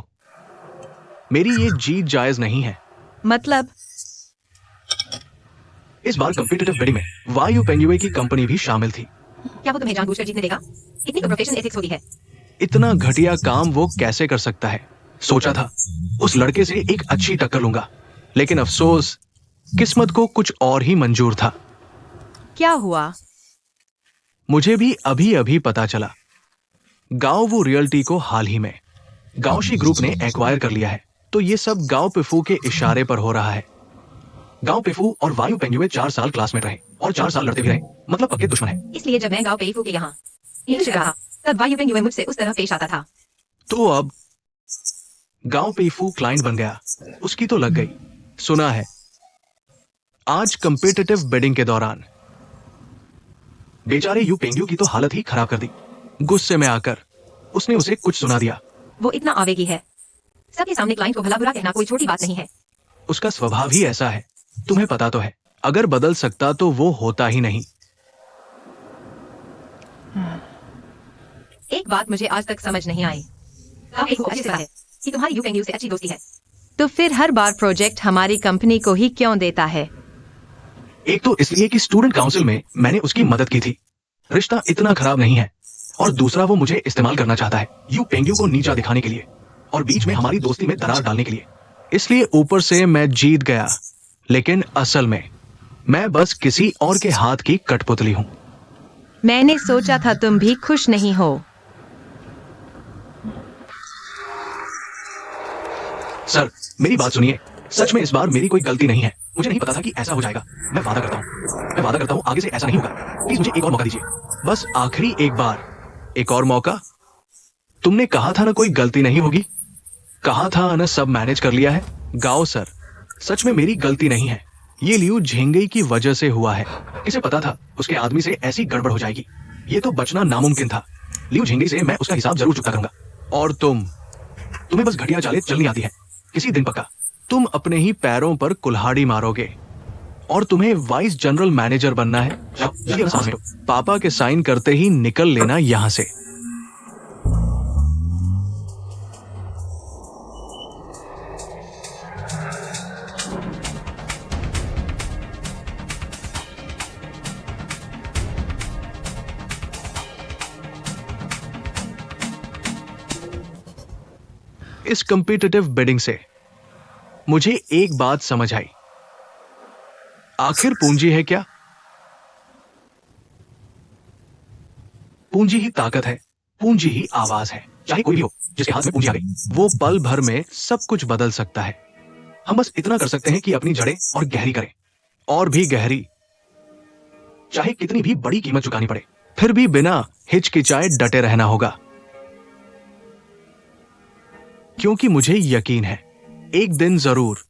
मेरी ये जीत जायज नहीं है। मतलब? इस बार कॉम्पिटिटिव बिडिंग में वायु पेंगुए की कंपनी भी शामिल थी। क्या वो तुम्हें जानबूझकर जीतने देगा? इतनी तो प्रोफेशनल एथिक्स होती है। इतना घटिया काम वो कैसे कर सकता है? सोचा था उस लड़के से एक अच्छी टक्कर लूंगा, लेकिन अफसोस किस्मत को कुछ और ही मंजूर था। क्या हुआ? मुझे भी अभी अभी पता चला। गांव वो रियल्टी को हाल ही में गांवशी ग्रुप ने एक्वायर कर लिया है। तो ये सब गांव पिफू के इशारे पर हो रहा है। गांव पिफू और वायु पेंगुए 4 साल क्लासमेट रहे और 4 साल लड़ते भी रहे, मतलब पक्के दुश्मन है। इसलिए जब मैं गांव पेईफू के यहाँ इंटर्नशिप रहा, तब वायु पेंगुए मुझसे उस तरह पेश आता था। तो अब गांव पेईफू क्लाइंट बन गया, उसकी तो लग गई। सुना है आज कॉम्पिटिटिव बिडिंग के दौरान बेचारे यू पेंगुए की तो हालत ही खराब कर दी। गुस्से में आकर उसने उसे कुछ सुना दिया। वो इतना आवेगी है, सबके सामने क्लाइंट को भला बुरा कहना कोई छोटी बात नहीं है। उसका स्वभाव ही ऐसा है, तुम्हें पता तो है। अगर बदल सकता तो वो होता ही नहीं। एक बात मुझे आज तक समझ नहीं आई। गांव पेईफू अच्छे से पता है कि तुम्हारी यू पेंगुए से अच्छी दोस्ती है, तो फिर हर बार प्रोजेक्ट हमारी कंपनी को ही क्यों देता है? एक तो इसलिए कि स्टूडेंट काउंसिल में मैंने उसकी मदद की थी, रिश्ता इतना खराब नहीं है। और दूसरा वो मुझे इस्तेमाल करना चाहता है यू पेंगुए को नीचा दिखाने के लिए और बीच में हमारी दोस्ती में दरार डालने के लिए। इसलिए ऊपर से मैं जीत गया, लेकिन असल में मैं बस किसी और के हाथ की कठपुतली हूं। मैंने सोचा था तुम भी खुश नहीं हो। सर, मेरी बात सुनिए। सच में इस बार मेरी कोई गलती नहीं है। मुझे नहीं पता था कि ऐसा हो जाएगा। मैं वादा करता हूं आगे से ऐसा नहीं होगा। प्लीज मुझे एक और मौका दीजिए, बस आखिरी एक बार। एक और मौका? तुमने कहा था ना कोई गलती नहीं होगी, कहा था ना सब मैनेज कर लिया है। गाओ सर, सच में मेरी गलती नहीं है। ये लियू झिंगई की वजह से हुआ है। इसे पता था उसके आदमी से ऐसी गड़बड़ हो जाएगी, ये तो बचना नामुमकिन था। लियू झिंगई से मैं उसका हिसाब जरूर चुकता करूंगा। और तुम्हें बस घटिया चालें चलनी आती है। किसी दिन पक्का तुम अपने ही पैरों पर कुल्हाड़ी मारोगे और तुम्हें वाइस जनरल मैनेजर बनना है। ये सांस लो। पापा के साइन करते ही निकल लेना यहां से। इस कॉम्पिटिटिव बिडिंग से मुझे एक बात समझ आई। आखिर पूंजी है क्या? पूंजी ही ताकत है, पूंजी ही आवाज है। चाहे कोई भी हो जिसके हाथ में पूंजी आ गई, वो पल भर में सब कुछ बदल सकता है। हम बस इतना कर सकते हैं कि अपनी जड़ें और गहरी करें, और भी गहरी, चाहे कितनी भी बड़ी कीमत चुकानी पड़े। फिर भी बिना हिचकिचाए डटे रहना होगा, क्योंकि मुझे यकीन है एक दिन जरूर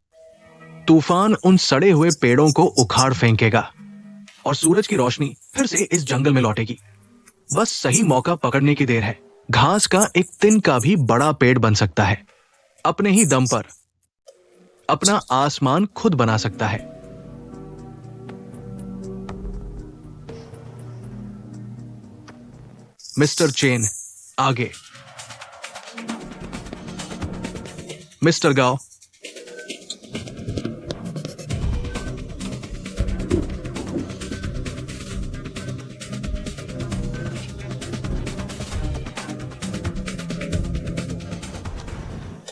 तूफान उन सड़े हुए पेड़ों को उखाड़ फेंकेगा और सूरज की रोशनी फिर से इस जंगल में लौटेगी। बस सही मौका पकड़ने की देर है। घास का एक तिनका भी बड़ा पेड़ बन सकता है, अपने ही दम पर अपना आसमान खुद बना सकता है। मिस्टर चेन आगे। मिस्टर गाओ,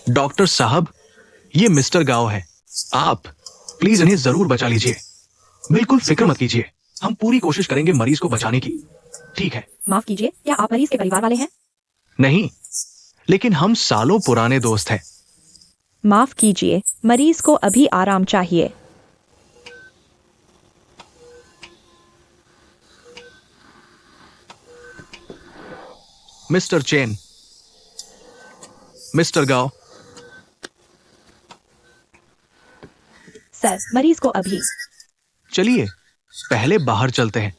डॉक्टर साहब, ये मिस्टर गाओ है। आप प्लीज इन्हें जरूर बचा लीजिए। बिल्कुल फिक्र मत कीजिए, हम पूरी कोशिश करेंगे मरीज को बचाने की। ठीक है? माफ कीजिए, क्या आप मरीज के परिवार वाले हैं? नहीं, लेकिन हम सालों पुराने दोस्त हैं। माफ कीजिए, मरीज को अभी आराम चाहिए। मिस्टर चेन, मिस्टर गाओ, सर, मरीज को अभी। चलिए पहले बाहर चलते हैं।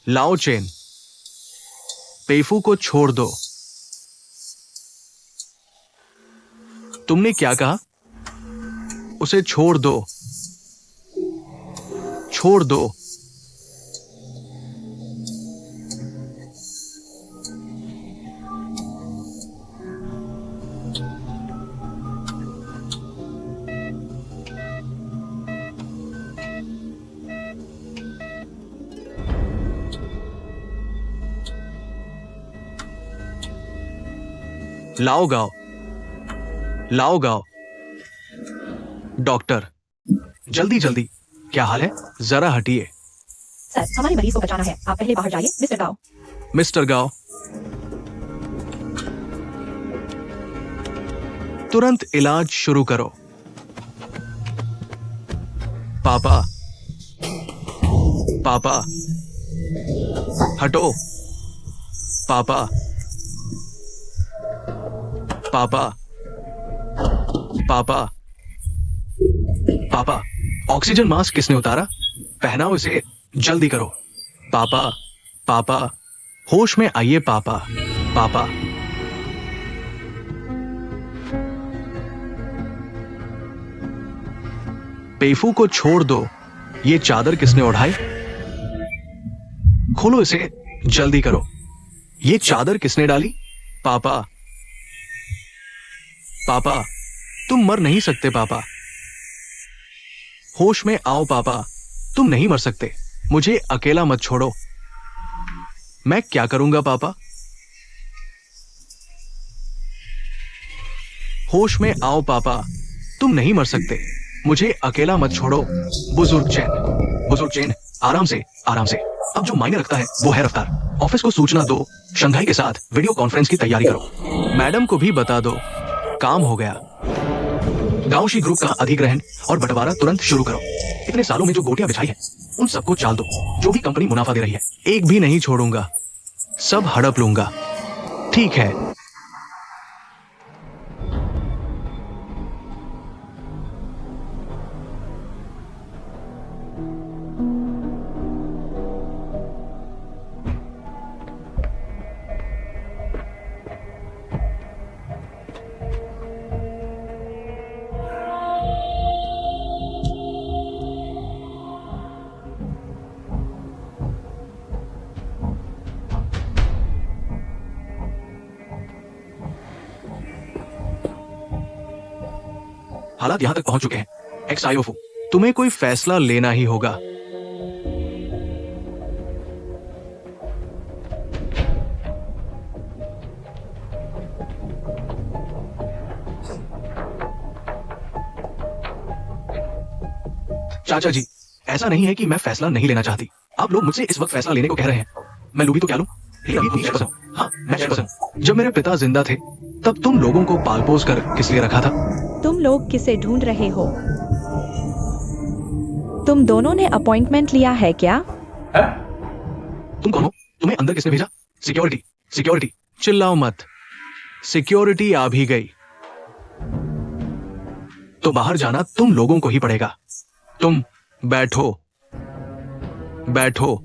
लाओ चेन, पेफू को छोड़ दो। तुमने क्या कहा? उसे छोड़ दो, छोड़ दो। लाओ गाओ, लाओ गाओ। डॉक्टर, जल्दी जल्दी, क्या हाल है? जरा हटिए। सर, हमारे मरीज को बचाना है, आप पहले बाहर जाइए। मिस्टर गाओ। मिस्टर गाओ, तुरंत इलाज शुरू करो। पापा, पापा, हटो। पापा, पापा, पापा, पापा, ऑक्सीजन मास्क किसने उतारा? पहनाओ इसे, जल्दी करो। पापा, पापा, होश में आइए पापा, पापा। पेफू को छोड़ दो। ये चादर किसने ओढ़ाई? खोलो इसे, जल्दी करो। ये चादर किसने डाली? पापा, पापा, तुम मर नहीं सकते पापा। होश में आओ पापा, तुम नहीं मर सकते। मुझे अकेला मत छोड़ो। मैं क्या करूंगा पापा? होश में आओ पापा, तुम नहीं मर सकते। मुझे अकेला मत छोड़ो। बुजुर्ग चैन, बुजुर्ग चैन, आराम से, आराम से। अब जो मायने रखता है वो है रफ्तार। ऑफिस को सूचना दो, शंघाई के साथ वीडियो कॉन्फ्रेंस की तैयारी करो। मैडम को भी बता दो, काम हो गया। गांवशी ग्रुप का अधिग्रहण और बंटवारा तुरंत शुरू करो। इतने सालों में जो गोटियां बिछाई है उन सबको चाल दो। जो भी कंपनी मुनाफा दे रही है, एक भी नहीं छोड़ूंगा, सब हड़प लूंगा। ठीक है? हालात यहां तक पहुंच चुके हैं। एक्स-आईओफू, तुम्हें कोई फैसला लेना ही होगा। चाचा जी, ऐसा नहीं है कि मैं फैसला नहीं लेना चाहती। आप लोग मुझसे इस वक्त फैसला लेने को कह रहे हैं। मैं लूं भी तो क्या लूं? लेकिन अभी तुम चेयरपर्सन हो। हाँ, मैं चेयरपर्सन हूं। जब मेरे पिता जिंदा थे तब तुम लोगों को पाल पोस कर किस लिए रखा था? तुम लोग किसे ढूंढ रहे हो? तुम दोनों ने अपॉइंटमेंट लिया है क्या? तुम कौन हो? तुम्हें अंदर किसने भेजा? Security, security. चिल्लाओ मत। सिक्योरिटी आ भी गई तो बाहर जाना तुम लोगों को ही पड़ेगा। तुम बैठो, बैठो।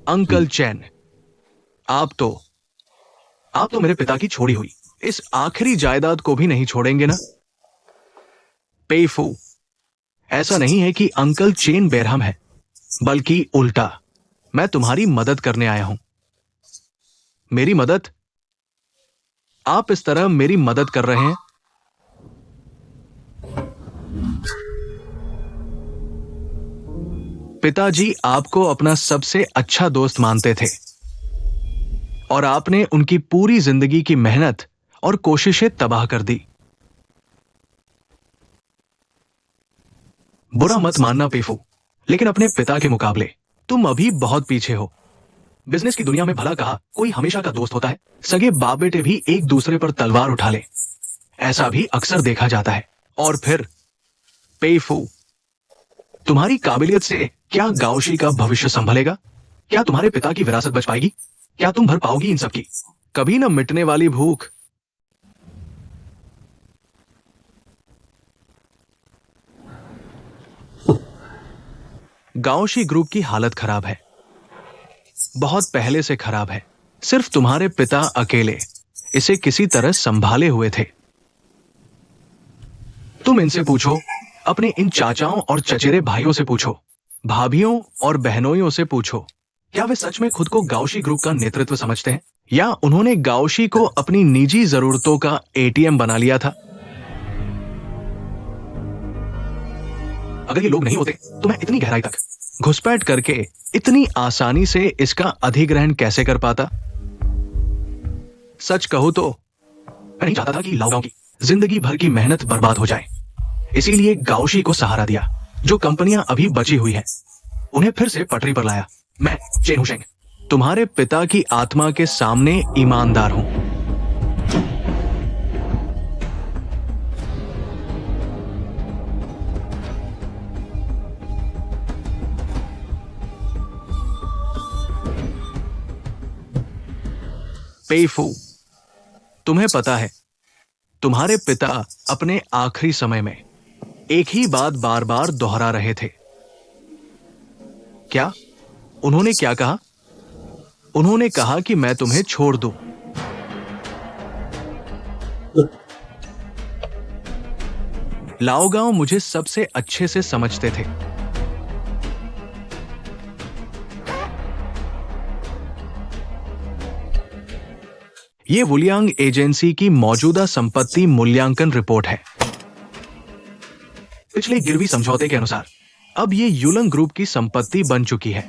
अंकल चैन, आप तो मेरे पिता की छोड़ी हुई इस आखिरी जायदाद को भी नहीं छोड़ेंगे ना? पेफू, ऐसा नहीं है कि अंकल चेन बेरहम है, बल्कि उल्टा। मैं तुम्हारी मदद करने आया हूं। मेरी मदद? आप इस तरह मेरी मदद कर रहे हैं। पिताजी आपको अपना सबसे अच्छा दोस्त मानते थे और आपने उनकी पूरी जिंदगी की मेहनत और कोशिशें तबाह कर दी। बुरा मत मानना पेफू, लेकिन अपने पिता के मुकाबले तुम अभी बहुत पीछे हो। बिजनेस की दुनिया में भला कहा कोई हमेशा का दोस्त होता है? सगे बाप बेटे भी एक दूसरे पर तलवार उठा ले, ऐसा भी अक्सर देखा जाता है। और फिर पेफू, तुम्हारी काबिलियत से क्या गाओशी का भविष्य संभलेगा? क्या तुम्हारे पिता की विरासत बच पाएगी? क्या तुम भर पाओगी इन सब की कभी न मिटने वाली भूख? गाओशी ग्रुप की हालत खराब है, बहुत पहले से खराब है। सिर्फ तुम्हारे पिता अकेले इसे किसी तरह संभाले हुए थे। तुम इनसे पूछो, अपने इन चाचाओं और चचेरे भाइयों से पूछो, भाभियों और बहनोइयों से पूछो, क्या वे सच में खुद को गाओशी ग्रुप का नेतृत्व समझते हैं, या उन्होंने गाओशी को अपनी निजी जरूरतों का एटीएम बना लिया था? अगर ये लोग नहीं होते तो मैं इतनी गहराई तक घुसपैठ करके इतनी आसानी से इसका अधिग्रहण कैसे कर पाता? सच कहूं तो मैं नहीं चाहता था कि लाओगाओ की जिंदगी भर की मेहनत बर्बाद हो जाए। इसीलिए गाओशी को सहारा दिया। जो कंपनियां अभी बची हुई हैं, उन्हें फिर से पटरी पर लाया। मैं चेन हुशेंग तुम्हारे पिता की आत्मा के सामने ईमानदार हूं। पेफू, तुम्हें पता है तुम्हारे पिता अपने आखिरी समय में एक ही बात बार बार दोहरा रहे थे। क्या उन्होंने क्या कहा? उन्होंने कहा कि मैं तुम्हें छोड़ दूं। लाओगाओ मुझे सबसे अच्छे से समझते थे। ये वुलियांग एजेंसी की मौजूदा संपत्ति मूल्यांकन रिपोर्ट है। पिछले गिरवी समझौते के अनुसार अब ये युलंग ग्रुप की संपत्ति बन चुकी है।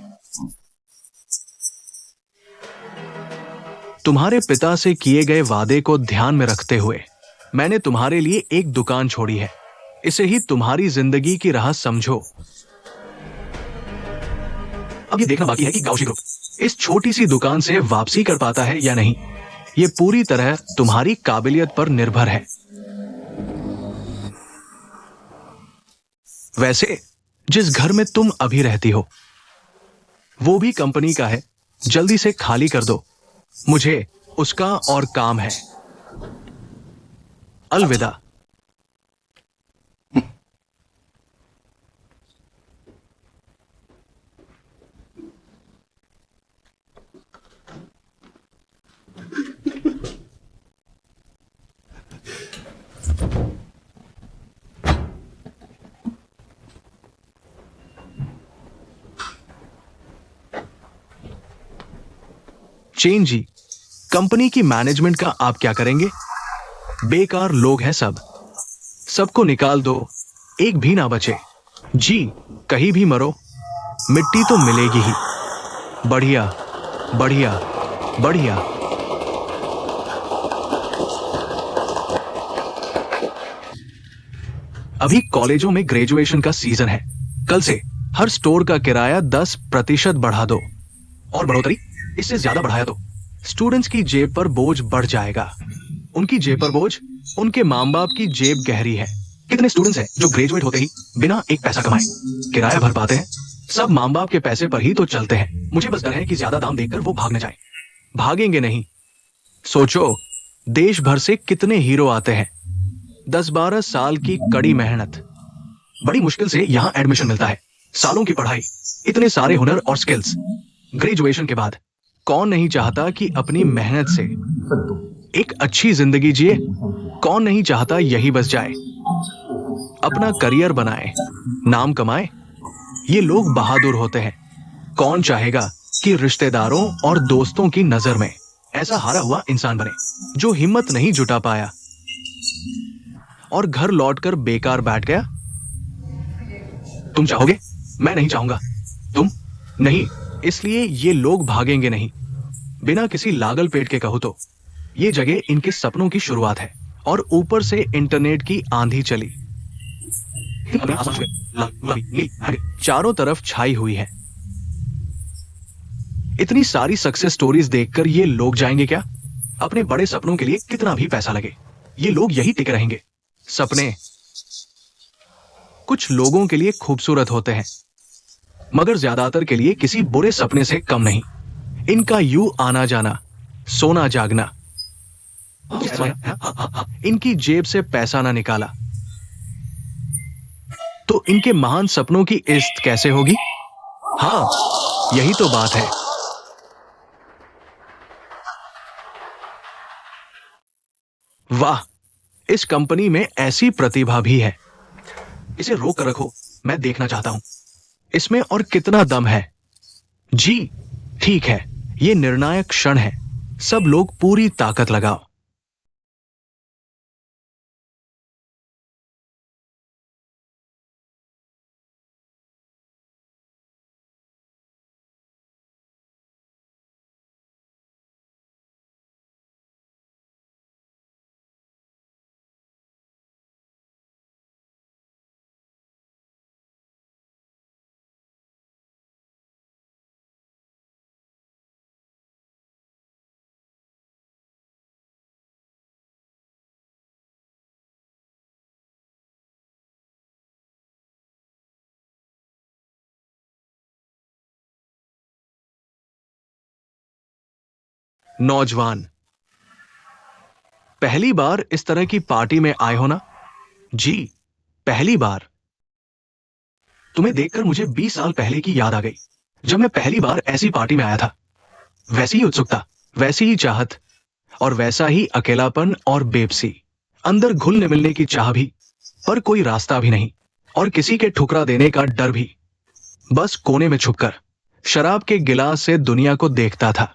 तुम्हारे पिता से किए गए वादे को ध्यान में रखते हुए मैंने तुम्हारे लिए एक दुकान छोड़ी है। इसे ही तुम्हारी जिंदगी की राह समझो। अब ये देखना बाकी है कि गाओशी ग्रुप इस छोटी सी दुकान से वापसी कर पाता है या नहीं। ये पूरी तरह तुम्हारी काबिलियत पर निर्भर है। वैसे जिस घर में तुम अभी रहती हो वो भी कंपनी का है। जल्दी से खाली कर दो, मुझे उसका और काम है। अलविदा। चेन जी, कंपनी की मैनेजमेंट का आप क्या करेंगे? बेकार लोग हैं सब, सबको निकाल दो, एक भी ना बचे। जी, कहीं भी मरो, मिट्टी तो मिलेगी ही। बढ़िया बढ़िया बढ़िया। अभी कॉलेजों में ग्रेजुएशन का सीजन है। कल से हर स्टोर का किराया 10% बढ़ा दो, और बढ़ोतरी इससे ज्यादा बढ़ाया तो स्टूडेंट्स की जेब पर बोझ बढ़ जाएगा। उनकी जेब पर बोझ, उनके माँ बाप की जेब गहरी है। कितने स्टूडेंट्स हैं जो ग्रेजुएट होते ही बिना एक पैसा कमाए किराया भर पाते हैं? सब माँ बाप के पैसे पर ही तो चलते हैं। मुझे बस डर है कि ज्यादा दाम देखकर वो भाग न जाए। भागेंगे नहीं। सोचो, देश भर से कितने हीरो आते हैं। 10-12 साल की कड़ी मेहनत, बड़ी मुश्किल से यहाँ एडमिशन मिलता है। सालों की पढ़ाई, इतने सारे हुनर और स्किल्स। ग्रेजुएशन के बाद कौन नहीं चाहता कि अपनी मेहनत से एक अच्छी जिंदगी जिए? कौन नहीं चाहता यही बस जाए, अपना करियर बनाए, नाम कमाए? ये लोग बहादुर होते हैं। कौन चाहेगा कि रिश्तेदारों और दोस्तों की नजर में ऐसा हारा हुआ इंसान बने जो हिम्मत नहीं जुटा पाया और घर लौटकर बेकार बैठ गया? तुम चाहोगे? मैं नहीं चाहूंगा। तुम नहीं, इसलिए ये लोग भागेंगे नहीं। बिना किसी लागल पेट के कहूं तो ये जगह इनके सपनों की शुरुआत है, और ऊपर से इंटरनेट की आंधी चली। चारों तरफ छाई हुई है। इतनी सारी सक्सेस स्टोरीज देखकर ये लोग जाएंगे क्या? अपने बड़े सपनों के लिए कितना भी पैसा लगे, ये लोग यही टिके रहेंगे। सपने कुछ लोगों के लिए खूबसूरत होते हैं, मगर ज्यादातर के लिए किसी बुरे सपने से कम नहीं। इनका यूं आना जाना, सोना जागना, इनकी जेब से पैसा ना निकाला तो इनके महान सपनों की इज्जत कैसे होगी? हाँ, यही तो बात है। वाह, इस कंपनी में ऐसी प्रतिभा भी है। इसे रोक कर रखो, मैं देखना चाहता हूं इसमें और कितना दम है। जी ठीक है, ये निर्णायक क्षण है। सब लोग पूरी ताकत लगाओ। नौजवान, पहली बार इस तरह की पार्टी में आए हो ना? जी, पहली बार। तुम्हें देखकर मुझे 20 साल पहले की याद आ गई, जब मैं पहली बार ऐसी पार्टी में आया था। वैसी ही उत्सुकता, वैसी ही चाहत, और वैसा ही अकेलापन और बेबसी। अंदर घुलने मिलने की चाह भी, पर कोई रास्ता भी नहीं, और किसी के ठुकरा देने का डर भी। बस कोने में छुपकर शराब के गिलास से दुनिया को देखता था।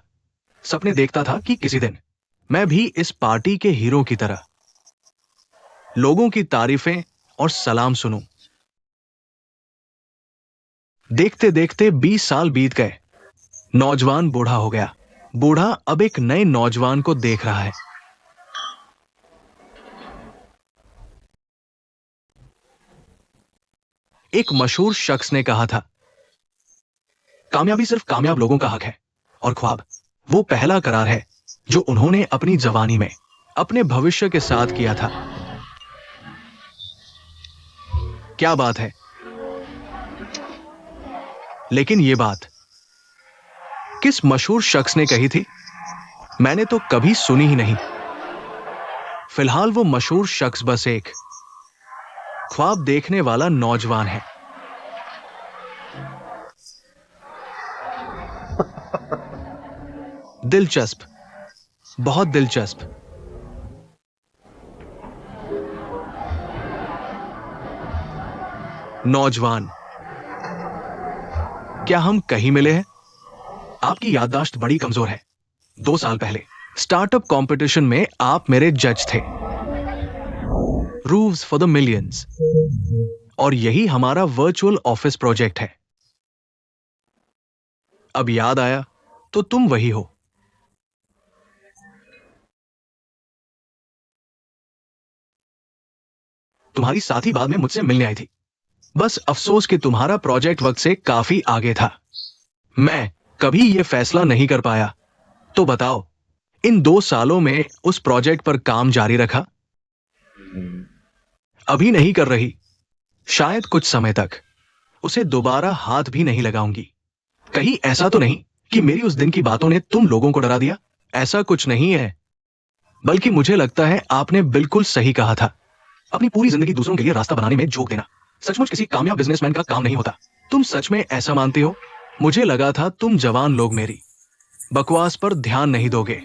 सपने देखता था कि किसी दिन मैं भी इस पार्टी के हीरो की तरह लोगों की तारीफें और सलाम सुनूं। देखते देखते 20 साल बीत गए। नौजवान बूढ़ा हो गया। बूढ़ा अब एक नए नौजवान को देख रहा है। एक मशहूर शख्स ने कहा था, कामयाबी सिर्फ कामयाब लोगों का हक है, और ख्वाब वो पहला करार है जो उन्होंने अपनी जवानी में अपने भविष्य के साथ किया था। क्या बात है। लेकिन ये बात किस मशहूर शख्स ने कही थी? मैंने तो कभी सुनी ही नहीं। फिलहाल वो मशहूर शख्स बस एक ख्वाब देखने वाला नौजवान है। दिलचस्प, बहुत दिलचस्प। नौजवान, क्या हम कहीं मिले हैं? आपकी याददाश्त बड़ी कमजोर है। 2 साल पहले स्टार्टअप कंपटीशन में आप मेरे जज थे। रूफ्स फॉर द मिलियंस, और यही हमारा वर्चुअल ऑफिस प्रोजेक्ट है। अब याद आया तो तुम वही हो। तुम्हारी साथी बाद में मुझसे मिलने आई थी। बस अफसोस कि तुम्हारा प्रोजेक्ट वक्त से काफी आगे था। मैं कभी यह फैसला नहीं कर पाया। तो बताओ, इन 2 सालों में उस प्रोजेक्ट पर काम जारी रखा? अभी नहीं कर रही, शायद कुछ समय तक। उसे दोबारा हाथ भी नहीं लगाऊंगी। कहीं ऐसा तो नहीं कि मेरी उस दिन की बातों ने तुम लोगों को डरा दिया? ऐसा कुछ नहीं है, बल्कि मुझे लगता है आपने बिल्कुल सही कहा था। अपनी पूरी जिंदगी दूसरों के लिए रास्ता बनाने में झोंक देना सचमुच किसी कामयाब बिजनेसमैन का काम नहीं होता। तुम सच में ऐसा मानती हो? मुझे लगा था तुम जवान लोग मेरी बकवास पर ध्यान नहीं दोगे।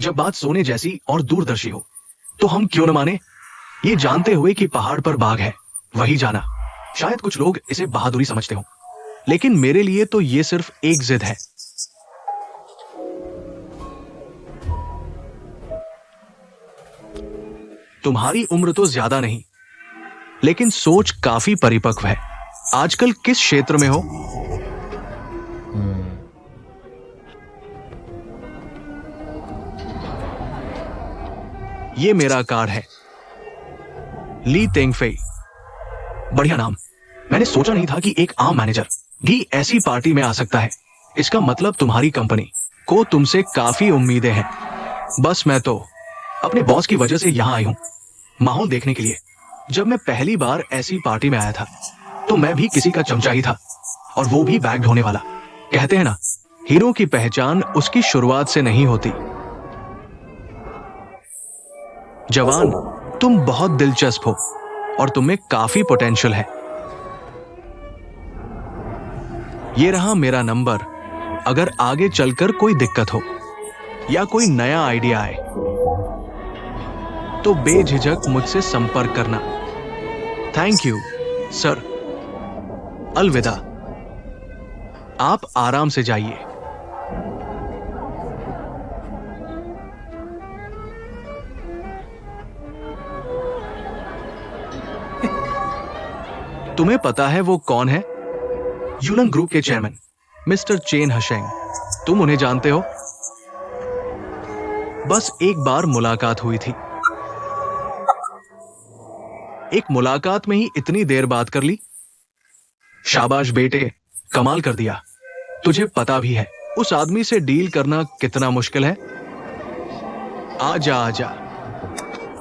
जब बात सोने जैसी और दूरदर्शी हो तो हम क्यों न माने, ये जानते हुए कि पहाड़ पर बाघ है वही जाना। शायद कुछ लोग इसे बहादुरी समझते हो, लेकिन मेरे लिए तो ये सिर्फ एक जिद है। तुम्हारी उम्र तो ज्यादा नहीं, लेकिन सोच काफी परिपक्व है। आजकल किस क्षेत्र में हो? ये मेरा कार्ड है, ली तेंगफेई। बढ़िया नाम। मैंने सोचा नहीं था कि एक आम मैनेजर भी ऐसी पार्टी में आ सकता है। इसका मतलब तुम्हारी कंपनी को तुमसे काफी उम्मीदें हैं। बस मैं तो अपने बॉस की वजह से यहां आई हूं, माहौल देखने के लिए। जब मैं पहली बार ऐसी पार्टी में आया था तो मैं भी किसी का चमचा ही था, और वो भी बैग ढोने वाला। कहते हैं ना, हीरो की पहचान उसकी शुरुआत से नहीं होती। जवान, तुम बहुत दिलचस्प हो और तुम्हें काफी पोटेंशियल है। ये रहा मेरा नंबर। अगर आगे चलकर कोई दिक्कत हो या कोई नया आइडिया आए तो बेझिझक मुझसे संपर्क करना। Thank you sir. अलविदा। आप आराम से जाइए। तुम्हें पता है वो कौन है? यूलन ग्रुप के चेयरमैन मिस्टर चेन हशेंग। तुम उन्हें जानते हो? बस एक बार मुलाकात हुई थी। एक मुलाकात में ही इतनी देर बात कर ली। शाबाश बेटे, कमाल कर दिया। तुझे पता भी है उस आदमी से डील करना कितना मुश्किल है। आजा आजा,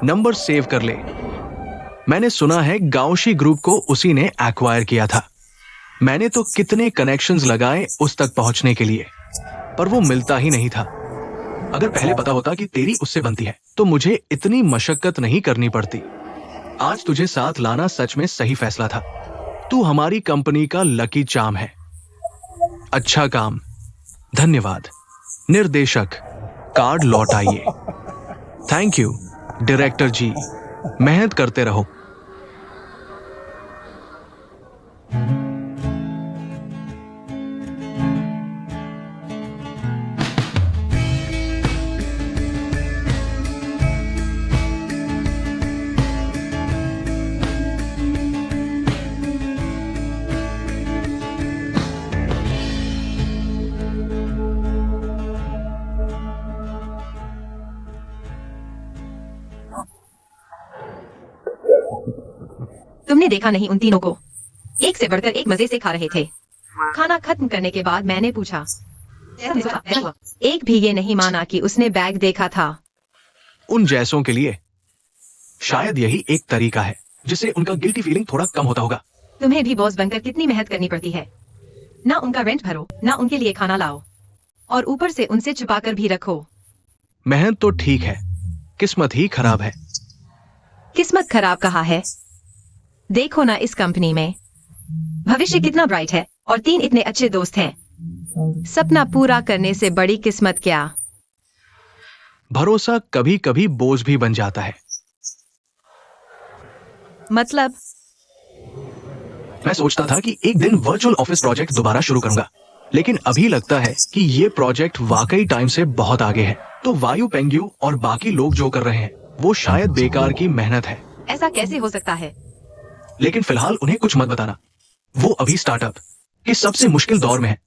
नंबर सेव कर ले। मैंने सुना है गाओशी ग्रुप को उसी ने एक्वायर किया था। मैंने तो कितने कनेक्शंस लगाए उस तक पहुंचने के लिए, पर वो मिलता ही नहीं था। अगर पहले पता होता कि तेरी उससे बनती है तो मुझे इतनी मशक्कत नहीं करनी पड़ती। आज तुझे साथ लाना सच में सही फैसला था। तू हमारी कंपनी का लकी चार्म है। अच्छा काम, धन्यवाद। निर्देशक, कार्ड लौट आइए। थैंक यू डायरेक्टर जी, मेहनत करते रहो। तुमने देखा नहीं उन तीनों को? एक से बढ़कर एक मजे से खा रहे थे। खाना खत्म करने के बाद मैंने पूछा, एक भी ये नहीं माना कि उसने बैग देखा था। उन जैसों के लिए शायद यही एक तरीका है जिससे उनका गिल्टी फीलिंग थोड़ा कम होता होगा। तुम्हें भी बॉस बनकर कितनी मेहनत करनी पड़ती है। ना उनका रेंट भरो, ना उनके लिए खाना लाओ, और ऊपर से उनसे छुपाकर भी रखो। मेहनत तो ठीक है, किस्मत ही खराब है। किस्मत खराब कहा है? देखो ना, इस कंपनी में भविष्य कितना ब्राइट है और 3 इतने अच्छे दोस्त हैं। सपना पूरा करने से बड़ी किस्मत क्या? भरोसा कभी कभी बोझ भी बन जाता है। मतलब? मैं सोचता था कि एक दिन वर्चुअल ऑफिस प्रोजेक्ट दोबारा शुरू करूंगा। लेकिन अभी लगता है कि ये प्रोजेक्ट वाकई टाइम से बहुत आगे है। तो वायु पेंग्यू और बाकी लोग जो कर रहे हैं वो शायद बेकार की मेहनत है। ऐसा कैसे हो सकता है? लेकिन फिलहाल उन्हें कुछ मत बताना। वो अभी स्टार्टअप के सबसे मुश्किल दौर में है,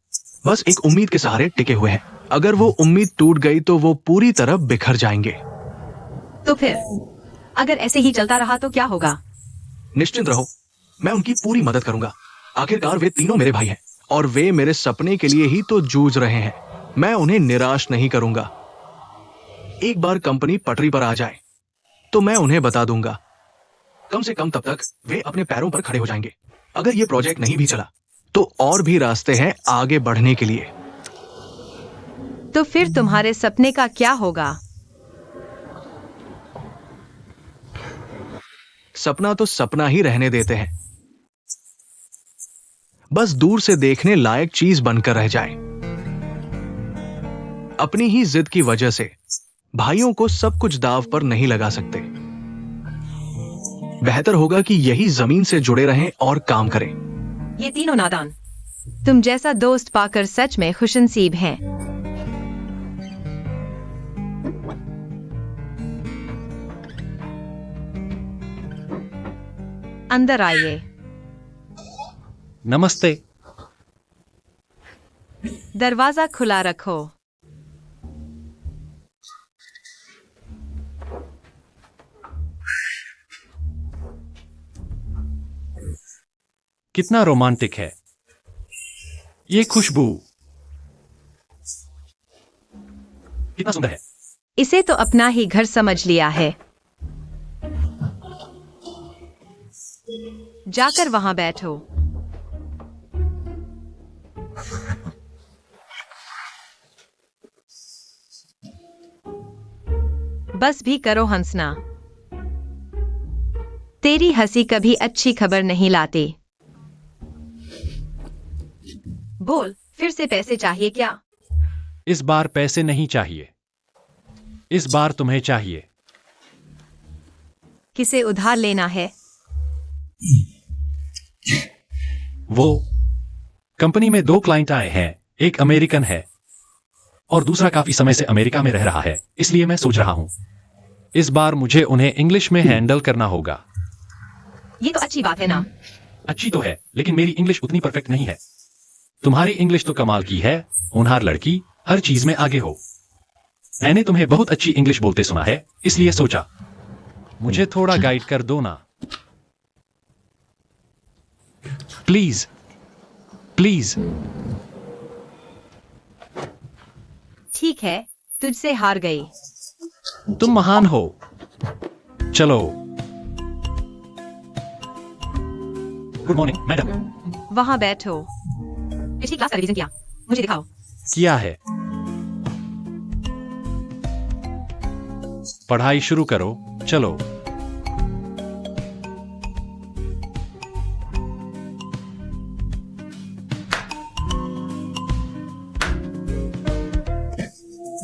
बस एक उम्मीद के सहारे टिके हुए हैं। अगर वो उम्मीद टूट गई तो वो पूरी तरह बिखर जाएंगे। तो फिर अगर ऐसे ही चलता रहा तो क्या होगा? निश्चिंत रहो, मैं उनकी पूरी मदद करूंगा। आखिरकार वे तीनों मेरे भाई हैं और वे मेरे सपने के लिए ही तो जूझ रहे हैं। मैं उन्हें निराश नहीं करूंगा। एक बार कंपनी पटरी पर आ जाए तो मैं उन्हें बता दूंगा। कम से कम तब तक वे अपने पैरों पर खड़े हो जाएंगे। अगर ये प्रोजेक्ट नहीं भी चला तो और भी रास्ते हैं आगे बढ़ने के लिए। तो फिर तुम्हारे सपने का क्या होगा? सपना तो सपना ही रहने देते हैं, बस दूर से देखने लायक चीज बनकर रह जाए। अपनी ही जिद की वजह से भाइयों को सब कुछ दांव पर नहीं लगा सकते। बेहतर होगा कि यही जमीन से जुड़े रहें और काम करें। ये तीनों नादान। तुम जैसा दोस्त पाकर सच में खुशनसीब हैं। अंदर आइए। नमस्ते। दरवाजा खुला रखो। कितना रोमांटिक है ये खुशबू। कितना सुंदर है। इसे तो अपना ही घर समझ लिया है। जाकर वहां बैठो। बस भी करो हंसना। तेरी हंसी कभी अच्छी खबर नहीं लाती। बोल, फिर से पैसे चाहिए क्या? इस बार पैसे नहीं चाहिए, इस बार तुम्हें चाहिए। किसे उधार लेना है? वो कंपनी में 2 क्लाइंट आए हैं, एक अमेरिकन है और दूसरा काफी समय से अमेरिका में रह रहा है, इसलिए मैं सोच रहा हूं। इस बार मुझे उन्हें इंग्लिश में हैंडल करना होगा। ये तो अच्छी बात है ना। अच्छी तो है, लेकिन मेरी इंग्लिश उतनी परफेक्ट नहीं है। तुम्हारी इंग्लिश तो कमाल की है, होनहार लड़की, हर चीज में आगे हो। मैंने तुम्हें बहुत अच्छी इंग्लिश बोलते सुना है, इसलिए सोचा। मुझे थोड़ा गाइड कर दो ना, प्लीज प्लीज। ठीक है, तुझसे हार गई। तुम महान हो। चलो। Good morning madam. वहां बैठो। पिछली क्लास का रिवीजन किया? मुझे दिखाओ। किया है। पढ़ाई शुरू करो, चलो।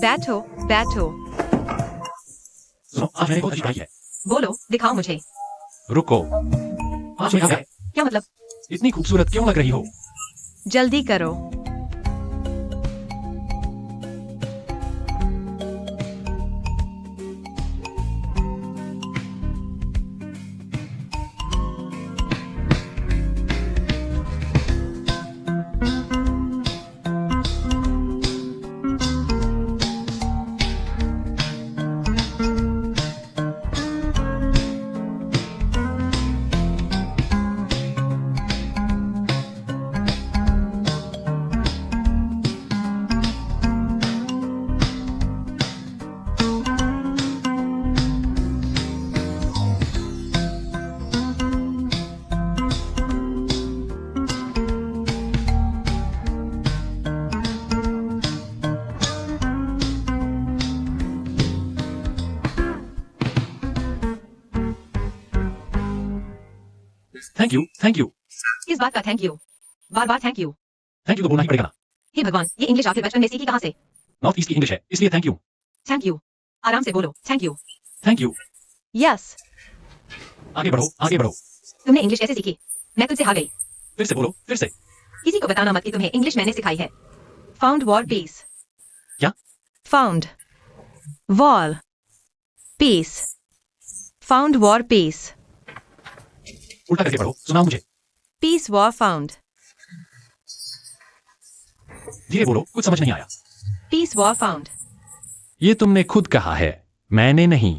बैठो बैठो। सुनो, आज मैंने बहुत अच्छी पढ़ाई है। बोलो, दिखाओ मुझे। रुको। आज मैं है। क्या मतलब? इतनी खूबसूरत क्यों लग रही हो? जल्दी करो। Thank you, thank you. किस बात का thank you? Bar bar thank you. Thank you तो बोलना ही पड़ेगा ना। हे भगवान, ये इंग्लिश आखिर बचपन में सीखी कहाँ से? नॉर्थ ईस्ट की इंग्लिश है, इसलिए थैंक यू। Thank you. आराम से बोलो, thank you. Thank you. Yes. आगे बढ़ो, आगे बढ़ो। तुमने इंग्लिश कैसे सीखी? मैं तुझसे हार गई। फिर से बोलो, फिर से। किसी को बताना मत कि तुम्हें इंग्लिश मैंने सिखाई है। Found war peace. क्या? Found war peace. Found war peace. उल्टा करके पढ़ो, सुनाओ मुझे। Peace war found. धीरे बोलो, कुछ समझ नहीं आया। Peace war found. ये तुमने खुद कहा है, मैंने नहीं।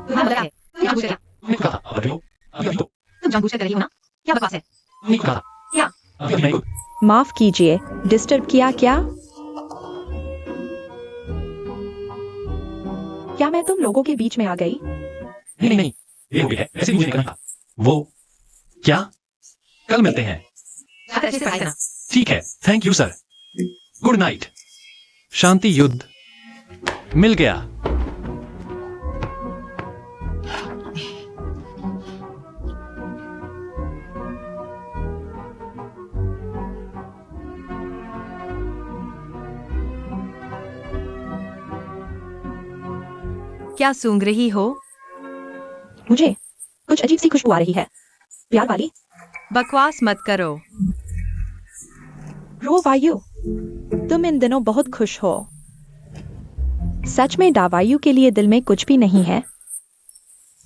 तुम्हारा बताया है, तुम जानबूझ कर क्या? तुमने खुद कहा था, अब रही हो। अभी तो तुम जानबूझ कर रही हो ना? क्या बकवास है? तुमने खुद कहा था। क्या? अभी नहीं खुद। माफ कीजिए, डिस्टर्ब किया क्या? क्या मैं तुम लोगों के बीच में आ गई? नहीं नहीं नहीं, ये हो गया है, ऐसे ही मुझे नहीं करना था। वो क्या? कल मिलते हैं। जाकर अच्छे से पढ़ाई करना। ठीक है, thank you sir. Good night. शांति युद्ध मिल गया। क्या सूंघ रही हो? मुझे कुछ अजीब सी खुशबू आ रही है। प्यार वाली। बकवास मत करो। रो वायु, तुम इन दिनों बहुत खुश हो। सच में डावायु के लिए दिल में कुछ भी नहीं है।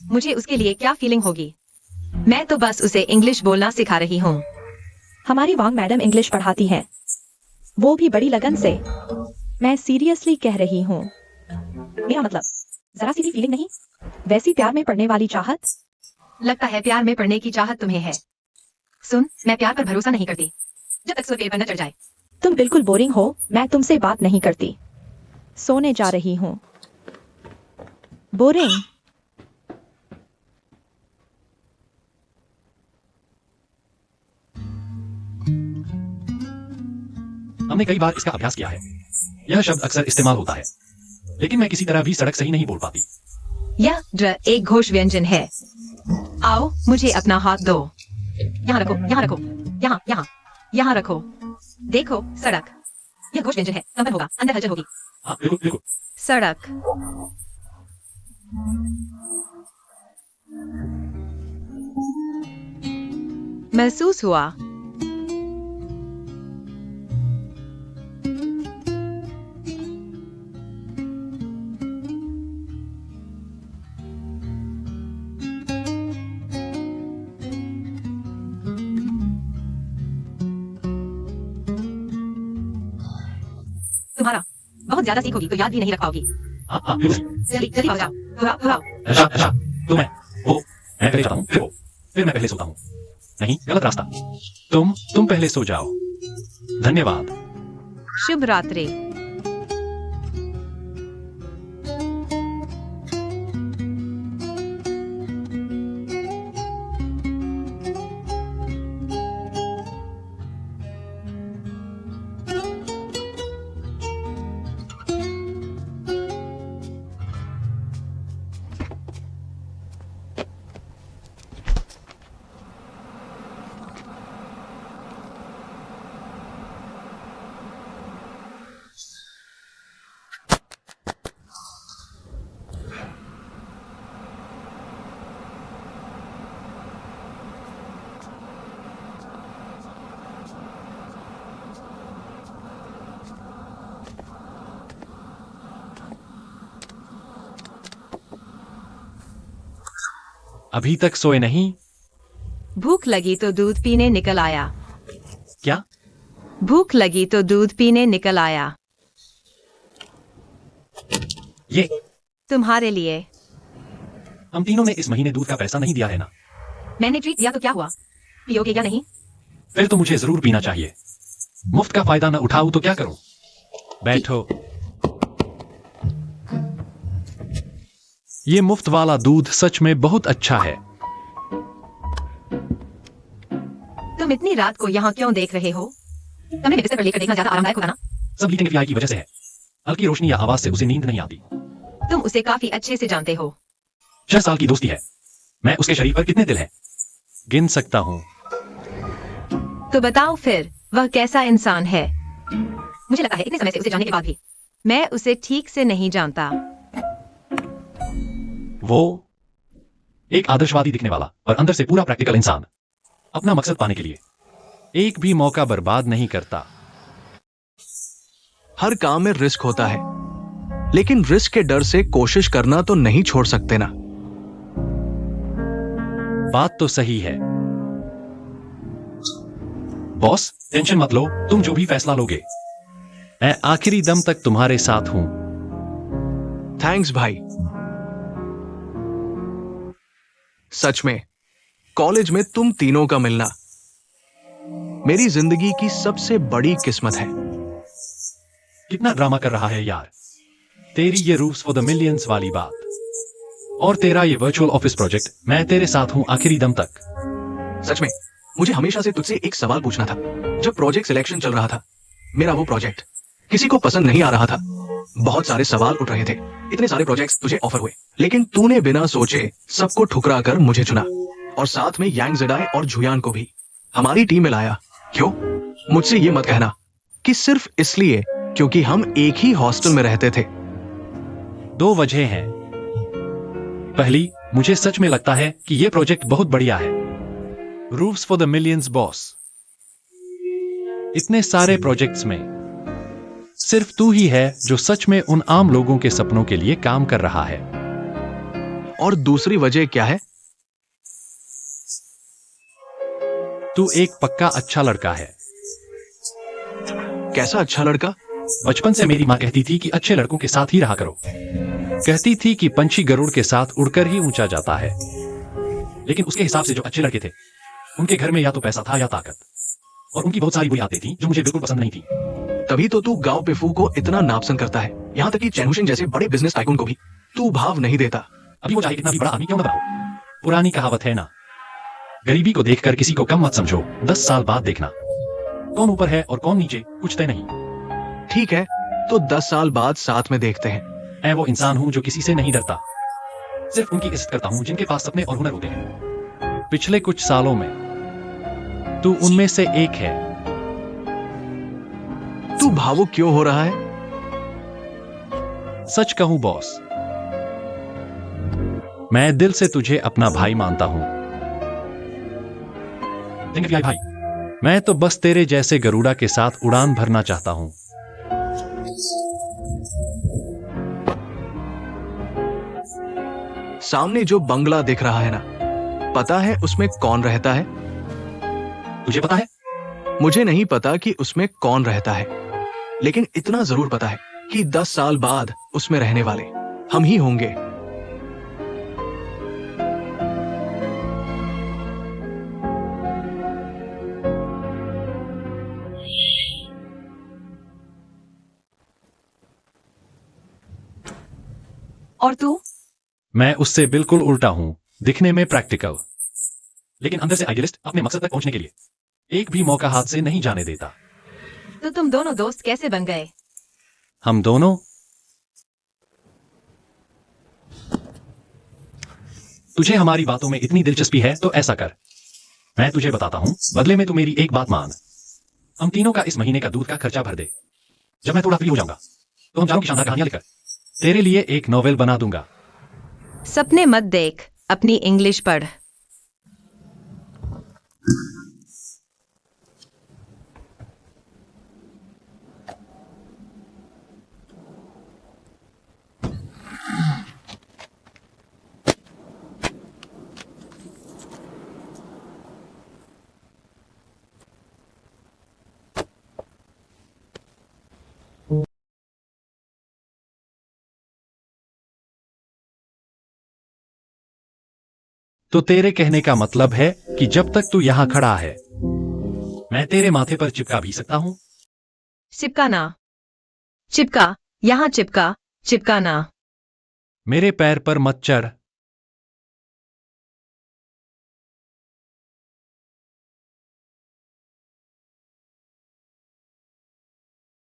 मुझे उसके लिए क्या फीलिंग होगी? मैं तो बस उसे इंग्लिश बोलना सिखा रही हूँ। हमारी वांग मैडम इंग्लिश पढ़ाती हैं, वो भी बड़ी लगन से। मैं सीरियसली कह रही हूँ। मेरा मतलब, जरा सी भी फीलिंग नहीं? वैसी प्यार में पड़ने वाली चाहत? लगता है प्यार में पड़ने की चाहत तुम्हें है। सुन, मैं प्यार पर भरोसा नहीं करती जब तक सुर पेड़ पर न चढ़ जाए। तुम बिल्कुल बोरिंग हो, मैं तुमसे बात नहीं करती। सोने जा रही हूँ। बोरिंग? हमने कई बार इसका अभ्यास किया है। यह शब्द अक्सर इस्तेमाल होता है, लेकिन मैं किसी तरह भी सड़क सही नहीं बोल पाती। यह ड्र एक घोष व्यंजन है। आओ, मुझे अपना हाथ दो। यहाँ रखो, यहाँ रखो, यहाँ यहाँ यहाँ रखो। देखो, सड़क। यह घोष व्यंजन है, कंपन होगा, अंदर हलचल होगी। हाँ बिल्कुल बिल्कुल। सड़क। महसूस हुआ। तुम्हारा बहुत ज्यादा सीख होगी तो याद भी नहीं रख पाओगी। हाँ हाँ बिल्कुल। जल्दी जल्दी आओ, जाओ। हुआ। अच्छा अच्छा, तो मैं पहले जाता हूँ, फिर मैं पहले सोता हूँ। नहीं, गलत रास्ता। तुम पहले सो जाओ। धन्यवाद। शुभ रात्रि। अभी तक सोए नहीं? भूख लगी तो दूध पीने निकल आया। क्या? भूख लगी तो दूध पीने निकल आया। ये तुम्हारे लिए। हम तीनों ने इस महीने दूध का पैसा नहीं दिया है ना? मैंने ट्रीट दिया तो क्या हुआ? पियोगे या नहीं? फिर तो मुझे जरूर पीना चाहिए। मुफ्त का फायदा न उठाऊं तो क्या करूं? बैठो। ये मुफ्त वाला दूध सच में बहुत अच्छा है। तुम इतनी रात को यहाँ क्यों देख रहे हो? कमरे में बिस्तर पर लेकर देखना ज्यादा आरामदायक होगा ना? सब लीटिंग एफआई की वजह से है। हल्की रोशनी या आवाज से उसे नींद नहीं आती। तुम उसे काफी अच्छे से जानते हो। 6 साल की दोस्ती है। मैं उसके शरीर पर कितने दिल हैं? गिन सकता हूं। तो बताओ फिर, वह कैसा इंसान है? मुझे लगता है इतने समय से उसे जानने के बाद भी मैं उसे ठीक से नहीं जानता। वो एक आदर्शवादी दिखने वाला और अंदर से पूरा प्रैक्टिकल इंसान। अपना मकसद पाने के लिए एक भी मौका बर्बाद नहीं करता। हर काम में रिस्क होता है, लेकिन रिस्क के डर से कोशिश करना तो नहीं छोड़ सकते ना। बात तो सही है। बॉस, टेंशन मत लो, तुम जो भी फैसला लोगे, मैं आखिरी दम तक तुम्हारे साथ हूं। थैंक्स भाई। सच में कॉलेज में तुम तीनों का मिलना मेरी जिंदगी की सबसे बड़ी किस्मत है। कितना ड्रामा कर रहा है यार। तेरी ये रूफ्स फॉर द मिलियंस वाली बात और तेरा ये वर्चुअल ऑफिस प्रोजेक्ट, मैं तेरे साथ हूं आखिरी दम तक। सच में मुझे हमेशा से तुझसे एक सवाल पूछना था। जब प्रोजेक्ट सिलेक्शन चल रहा था, मेरा वो प्रोजेक्ट किसी को पसंद नहीं आ रहा था। बहुत सारे सवाल उठ रहे थे, इतने सारे प्रोजेक्ट्स तुझे ऑफर हुए, लेकिन तूने बिना सोचे सबको ठुकरा कर मुझे चुना, और साथ में यांग जेडाई और झुयान को भी हमारी टीम में लाया। क्यों? मुझसे ये मत कहना कि सिर्फ इसलिए क्योंकि हम एक ही हॉस्टल में रहते थे। दो वजह हैं। पहली, मुझे सच में लगता है कि यह प्रोजेक्ट बहुत बढ़िया है। Roofs for the millions boss, इतने सारे प्रोजेक्ट्स में सिर्फ तू ही है जो सच में उन आम लोगों के सपनों के लिए काम कर रहा है। और दूसरी वजह क्या है? तू एक पक्का अच्छा लड़का है। कैसा अच्छा लड़का? बचपन से मेरी माँ कहती थी कि अच्छे लड़कों के साथ ही रहा करो। कहती थी कि पंछी गरुड़ के साथ उड़कर ही ऊंचा जाता है। लेकिन उसके हिसाब से जो अच्छे लड़के थे, उनके घर में या तो पैसा था या ताकत, और उनकी बहुत सारी बुरी आदतें थी जो मुझे बिल्कुल पसंद नहीं थी। तभी तो तू गांव पिफू को इतना नापसंद करता है, यहाँ तक कि चैनहुशिंग जैसे बड़े बिजनेस टाइकून को भी तू भाव नहीं देता। अभी वो चाहे कितना भी बड़ा आदमी क्यों न बनो। पुरानी कहावत है ना, गरीबी को देखकर किसी को कम मत समझो, 10 साल बाद देखना कौन ऊपर है और कौन नीचे, कुछ तय नहीं। ठीक है, तो 10 साल बाद साथ में देखते हैं। मैं वो इंसान हूं जो किसी से नहीं डरता, सिर्फ उनकी इज्जत करता हूं जिनके पास सपने और हुनर होते हैं। पिछले कुछ सालों में तू उनमें से एक है। तू भावुक क्यों हो रहा है? सच कहूं बॉस, मैं दिल से तुझे अपना भाई मानता हूं। भाई, मैं तो बस तेरे जैसे गरुड़ा के साथ उड़ान भरना चाहता हूं। सामने जो बंगला दिख रहा है ना, पता है उसमें कौन रहता है? तुझे पता है? मुझे नहीं पता कि उसमें कौन रहता है, लेकिन इतना जरूर पता है कि 10 साल बाद उसमें रहने वाले हम ही होंगे। और तू? मैं उससे बिल्कुल उल्टा हूं, दिखने में प्रैक्टिकल, लेकिन अंदर से आइडियलिस्ट। अपने मकसद तक पहुंचने के लिए एक भी मौका हाथ से नहीं जाने देता। तो तुम दोनों दोस्त कैसे बन गए? हम दोनों, तुझे हमारी बातों में इतनी दिलचस्पी है तो ऐसा कर, मैं तुझे बताता हूं, बदले में तू मेरी एक बात मान। हम तीनों का इस महीने का दूध का खर्चा भर दे। जब मैं थोड़ा फ्री हो जाऊंगा तो हम चारों की शानदार कहानियां लिखकर तेरे लिए एक नॉवेल बना दूंगा। सपने मत देख, अपनी इंग्लिश पढ़। तो तेरे कहने का मतलब है कि जब तक तू यहां खड़ा है, मैं तेरे माथे पर चिपका भी सकता हूं? चिपका ना, चिपका, यहां चिपका, चिपका ना। मेरे पैर पर मत चढ़।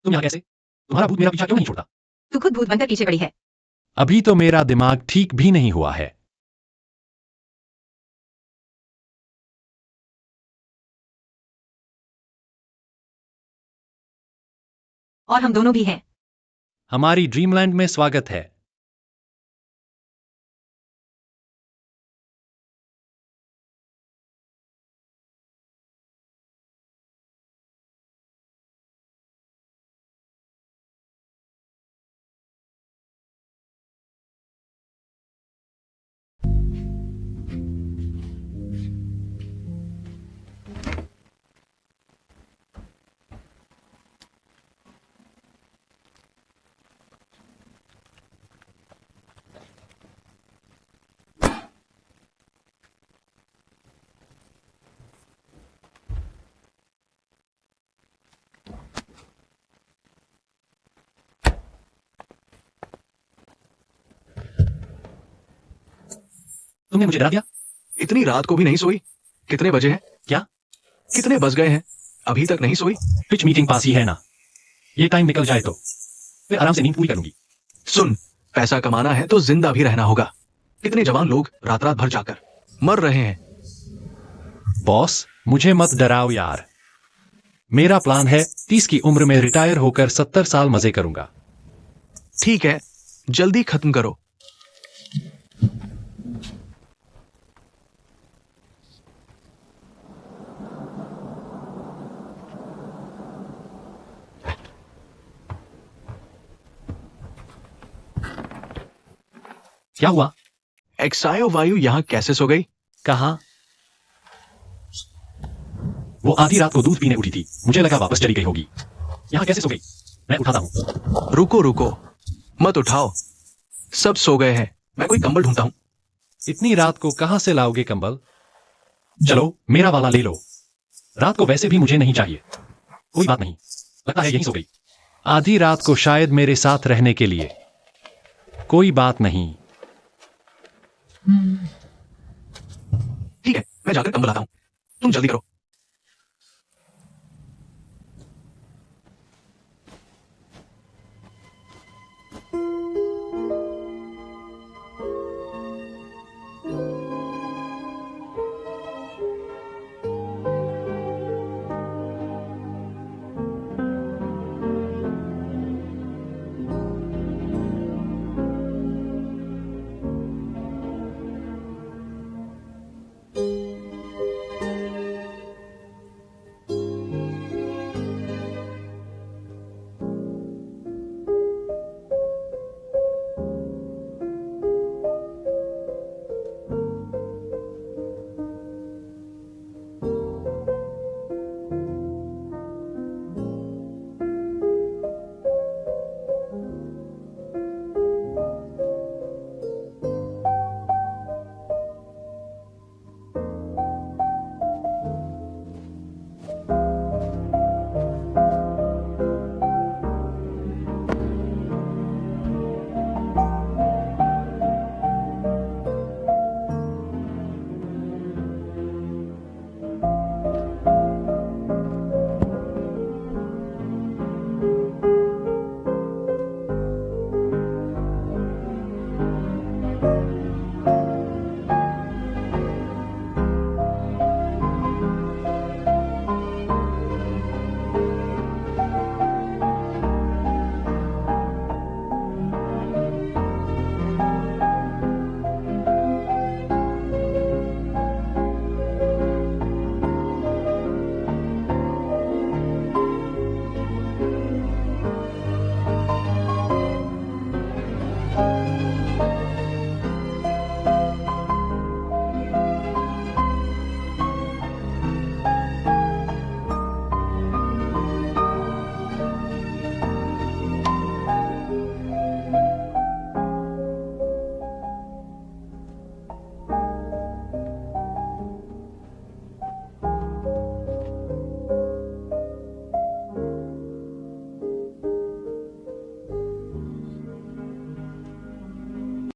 तुम यहां कैसे? तुम्हारा भूत मेरा पीछा क्यों नहीं छोड़ता? तू खुद भूत बनकर पीछे पड़ी है। अभी तो मेरा दिमाग ठीक भी नहीं हुआ है। और हम दोनों भी हैं। हमारी ड्रीमलैंड में स्वागत है। तुमने मुझे डरा दिया। इतनी रात को भी नहीं सोई? कितने बजे हैं? क्या? कितने बज गए हैं? अभी तक नहीं सोई? पिच मीटिंग पास ही है ना, ये टाइम निकल जाए तो फिर आराम से नींद पूरी करूंगी। सुन, पैसा कमाना है तो जिंदा भी रहना होगा। कितने जवान लोग रात रात भर जाकर मर रहे हैं। बॉस, मुझे मत डराओ यार। मेरा प्लान है 30 की उम्र में रिटायर होकर 70 साल मजे करूंगा। ठीक है, जल्दी खत्म करो। क्या हुआ? एक्सायो वायु यहाँ कैसे सो गई? कहा? वो आधी रात को दूध पीने उठी थी, मुझे लगा वापस चली गई होगी। यहाँ कैसे सो गई? मैं उठाता हूँ। रुको रुको, मत उठाओ, सब सो गए हैं। मैं कोई कंबल ढूंढता हूँ। इतनी रात को कहां से लाओगे कंबल? चलो मेरा वाला ले लो, रात को वैसे भी मुझे नहीं चाहिए। कोई बात नहीं, लगता है यहीं सो गई। आधी रात को शायद मेरे साथ रहने के लिए। कोई बात नहीं। ठीक है, मैं जाकर कंबल लाता हूँ, तुम जल्दी करो।